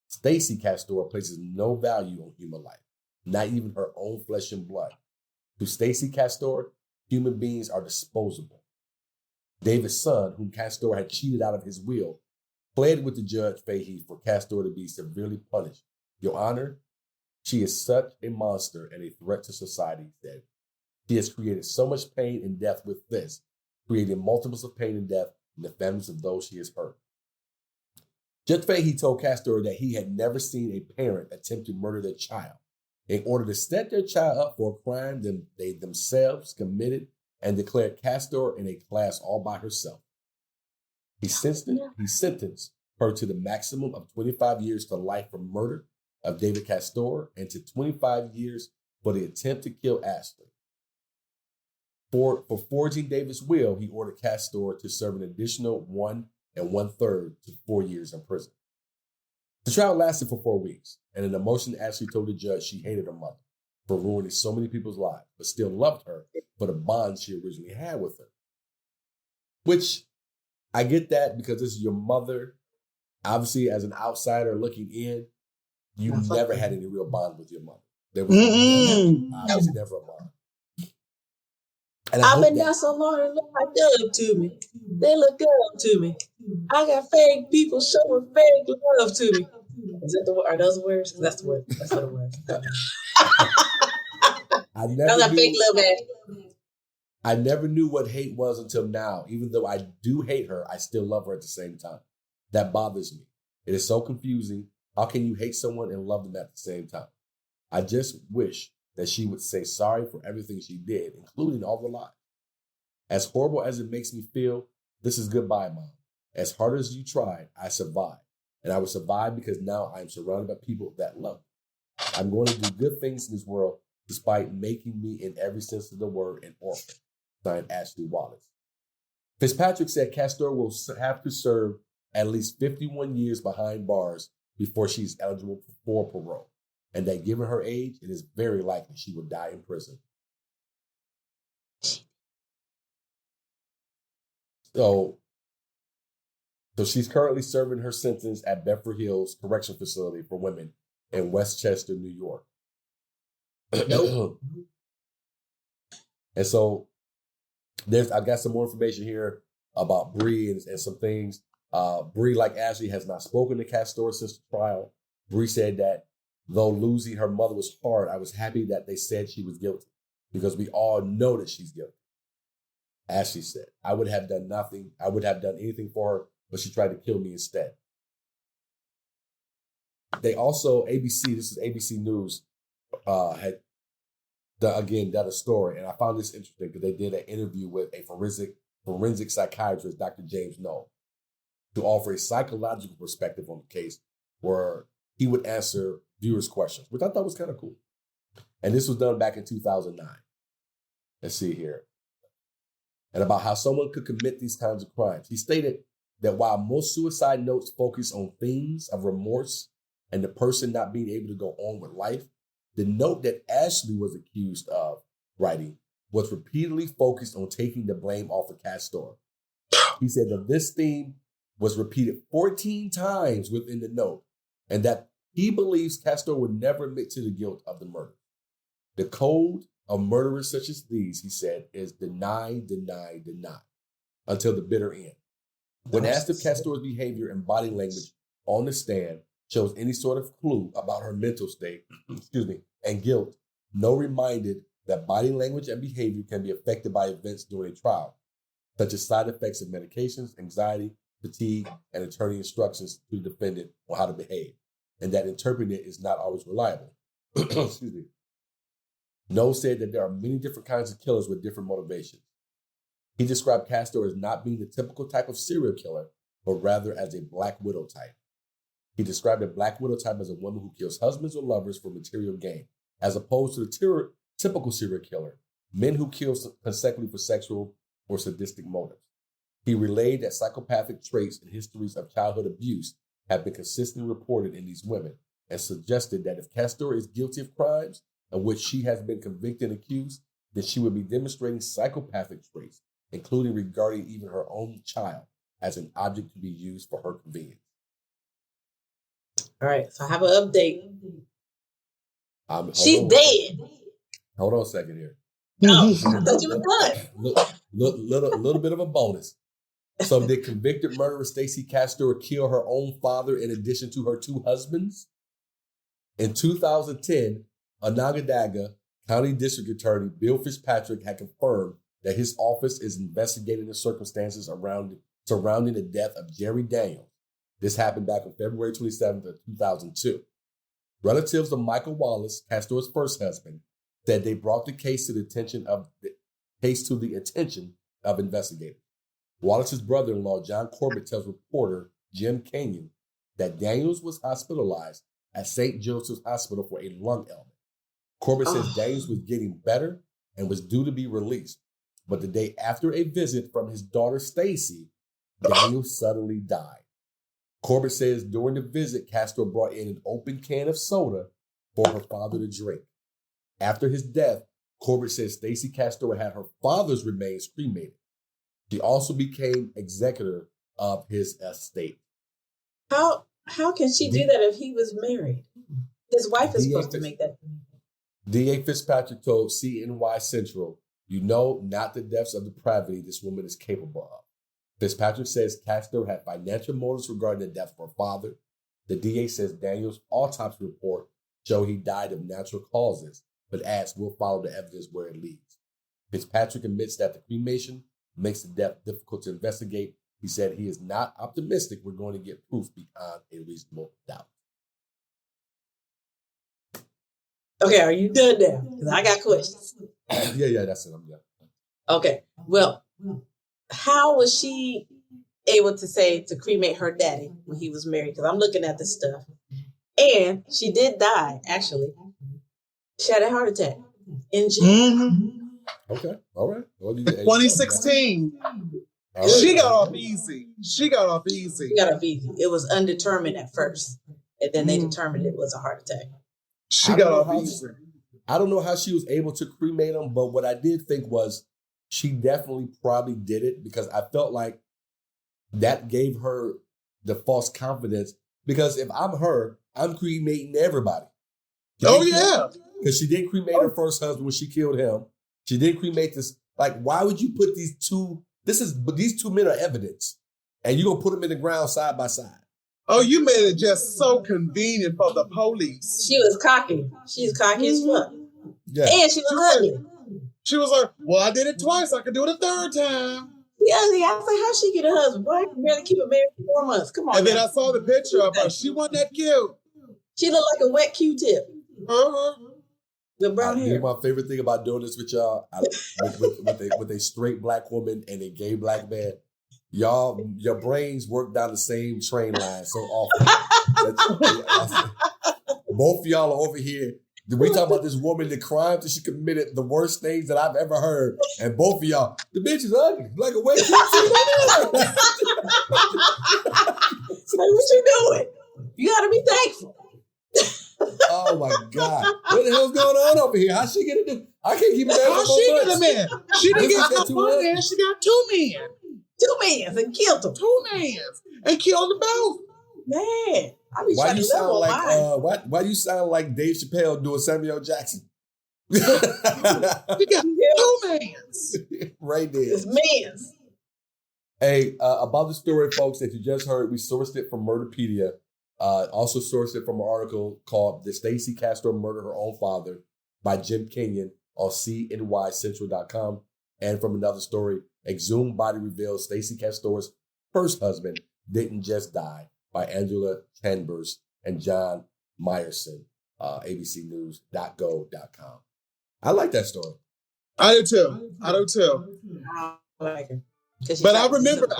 Stacey Castor places no value on human life, not even her own flesh and blood. To Stacey Castor, human beings are disposable. David's son, whom Castor had cheated out of his will, pled with the judge Fahey for Castor to be severely punished. Your Honor, she is such a monster and a threat to society, he said. She has created so much pain and death with this, creating multiples of pain and death in the families of those she has hurt. Judge Fahey told Castor that he had never seen a parent attempt to murder their child in order to set their child up for a crime they themselves committed, and declared Castor in a class all by herself. He sentenced her to the maximum of 25 years to life for murder of David Castor and to 25 years for the attempt to kill Ashley. For forging David's will, he ordered Castor to serve an additional 1 1/3 to 4 years in prison. The trial lasted for 4 weeks, and in a motion, Ashley told the judge she hated her mother for ruining so many people's lives, but still loved her for the bond she originally had with her. Which, I get that because this is your mother. Obviously, as an outsider looking in, you never had any real bond with your mother. There was never a bond. And I've been down so long and look like good to me. They look good to me. I got fake people showing fake love to me. Is that the word? Are those words? That's the word. That's what it was. I never knew what hate was until now. Even though I do hate her, I still love her at the same time. That bothers me. It is so confusing. How can you hate someone and love them at the same time? I just wish that she would say sorry for everything she did, including all the lies. As horrible as it makes me feel, this is goodbye, Mom. As hard as you tried, I survived. And I will survive because now I am surrounded by people that love me. I'm going to do good things in this world despite making me, in every sense of the word, an orphan. Signed, Ashley Wallace. Fitzpatrick said Castor will have to serve at least 51 years behind bars before she's eligible for parole. and that given her age, it is very likely she would die in prison. So she's currently serving her sentence at Bedford Hills Correction Facility for Women in Westchester, New York. Nope. And so I got some more information here about Bree and some things. Bree, like Ashley, has not spoken to Castor since the trial. Bree said that though losing her mother was hard, I was happy that they said she was guilty because we all know that she's guilty. Ashley said, I would have done nothing. I would have done anything for her, but she tried to kill me instead. They also, ABC, this is ABC News, had done a story, and I found this interesting because they did an interview with a forensic psychiatrist, Dr. James Knoll, to offer a psychological perspective on the case where he would answer viewers' questions, which I thought was kind of cool. And this was done back in 2009. Let's see here. And about how someone could commit these kinds of crimes. He stated that while most suicide notes focus on themes of remorse and the person not being able to go on with life, the note that Ashley was accused of writing was repeatedly focused on taking the blame off of Castor. He said that this theme was repeated 14 times within the note and that he believes Castor would never admit to the guilt of the murder. The code of murderers such as these, he said, is deny, deny, deny until the bitter end. When asked if Castor's behavior and body language on the stand shows any sort of clue about her mental state, and guilt, No reminded that body language and behavior can be affected by events during a trial, such as side effects of medications, anxiety, fatigue, and attorney instructions to the defendant on how to behave, and that interpreting it is not always reliable. Excuse me. No said that there are many different kinds of killers with different motivations. He described Castor as not being the typical type of serial killer, but rather as a Black Widow type. He described a Black Widow type as a woman who kills husbands or lovers for material gain, as opposed to the typical serial killer, men who kill consecutively for sexual or sadistic motives. He relayed that psychopathic traits and histories of childhood abuse have been consistently reported in these women, and suggested that if Castor is guilty of crimes of which she has been convicted and accused, then she would be demonstrating psychopathic traits, including regarding even her own child as an object to be used for her convenience. All right, so I have an update. She's dead. Hold on a second here. No, I thought you were done. Little bit of a bonus. So did convicted murderer Stacey Castor kill her own father in addition to her two husbands? In 2010, Onondaga County District Attorney Bill Fitzpatrick had confirmed that his office is investigating the circumstances surrounding the death of Jerry Daniels. This happened back on February 27th of 2002. Relatives of Michael Wallace, Castor's first husband, said they brought the case to the attention of investigators. Wallace's brother-in-law, John Corbett, tells reporter Jim Kenyon that Daniels was hospitalized at St. Joseph's Hospital for a lung ailment. Corbett says Daniels was getting better and was due to be released. But the day after a visit from his daughter, Stacey, Daniels suddenly died. Corbett says during the visit, Castor brought in an open can of soda for her father to drink. After his death, Corbett says Stacey Castor had her father's remains cremated. She also became executor of his estate. How can she do that if he was married? His wife is supposed to make that. D.A. Fitzpatrick told CNY Central, "You know not the depths of depravity this woman is capable of." Fitzpatrick says Castor had financial motives regarding the death of her father. The DA says Daniel's autopsy report showed he died of natural causes, but adds we'll follow the evidence where it leads. Fitzpatrick admits that the cremation makes the death difficult to investigate. He said he is not optimistic we're going to get proof beyond a reasonable doubt. Okay, are you done now? Because I got questions. Yeah, that's it. Okay, well, how was she able to say to cremate her daddy when he was married? Because I'm looking at this stuff. And she did die, actually. She had a heart attack in jail. Mm-hmm. Okay, all right. Well, 2016. Right. She got off easy. It was undetermined at first. And then they determined it was a heart attack. She got off easy. I don't know how she was able to cremate him, but what I did think was she definitely probably did it because I felt like that gave her the false confidence. Because if I'm her, I'm cremating everybody. Because she did cremate her first husband when she killed him. She did cremate this. Like, why would you put these two men are evidence, and you're gonna put them in the ground side by side? Oh, you made it just so convenient for the police. She was cocky. She's cocky as fuck. Yeah. And she was ugly. She was like, well, I did it twice. I could do it a third time. Yeah, I was like, how she get a husband? Boy, I can barely keep it married for 4 months. Come on. And then I saw the picture of her. She wasn't that cute. She looked like a wet Q-tip. With brown hair. My favorite thing about doing this with y'all, with a straight black woman and a gay black man, y'all, your brains work down the same train line so often. Both of y'all are over here. We talk about this woman, the crimes that she committed, the worst things that I've ever heard, and both of y'all, the bitch is ugly, like a wet Q-tip. What you doing? You gotta be thankful. Oh my God. What the hell's going on over here? How's she get a man? I can't keep it there. How's she get a man? She didn't get one man. She got 2 men. 2 men and killed them. 2 men and killed them both. Man, I be why trying you to sound level like why you sound like Dave Chappelle doing Samuel Jackson? She got 2 mans. Right there. It's men's. Hey, about the story, folks, that you just heard, we sourced it from Murderpedia. Also sourced it from an article called "The Stacey Castor Murdered Her Own Father" by Jim Kenyon on CNYCentral.com, and from another story, exhumed body reveals Stacey Castor's first husband didn't just die, by Angela Chambers and John Meyerson, abcnews.go.com. I like that story. I do too. I like her. But I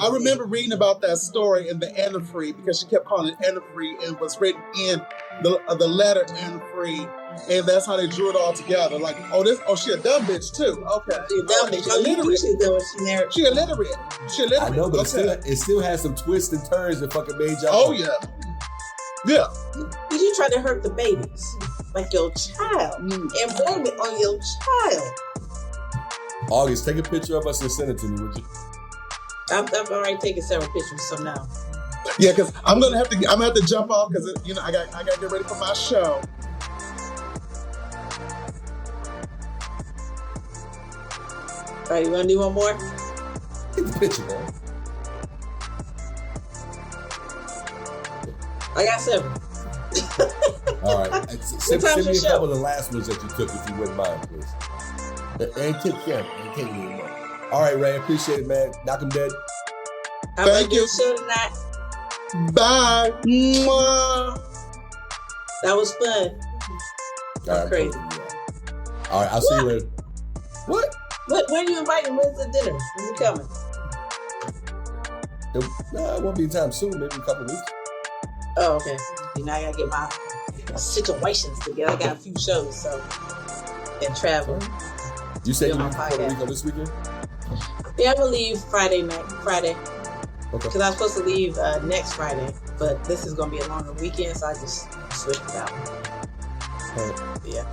remember reading about that story in the antifree because she kept calling it antifree and was written in the letter antifree, and that's how they drew it all together. Like, she a dumb bitch too. Okay, she a dumb bitch. She illiterate. I know, but it still has some twists and turns that fucking made y'all. Oh yeah. Did you try to hurt the babies like your child and blame it on your child? August, take a picture of us and send it to me, would you? I've already taken several pictures, so now. Yeah, because I'm gonna have to jump off because I got to get ready for my show. All right, you want to do one more? Get the picture, man. I got 7. All right, send me a couple of the last ones that you took, if you wouldn't mind, please. And take care. Can't anymore. All right, Ray, appreciate it, man. Knock 'em dead. Thank you. Show tonight. Bye. Mwah. That was fun. All right, crazy. All right, I'll see you later. What? When are you inviting? When's the dinner? When's it coming? It won't be anytime soon. Maybe a couple of weeks. Oh, okay. Now I gotta get my situations together. I got a few shows, so and travel. You said you leave Puerto Rico this weekend? Yeah, I'm gonna leave Friday. Okay. Because I was supposed to leave next Friday, but this is gonna be a longer weekend, so I just switched it out. All right. Yeah.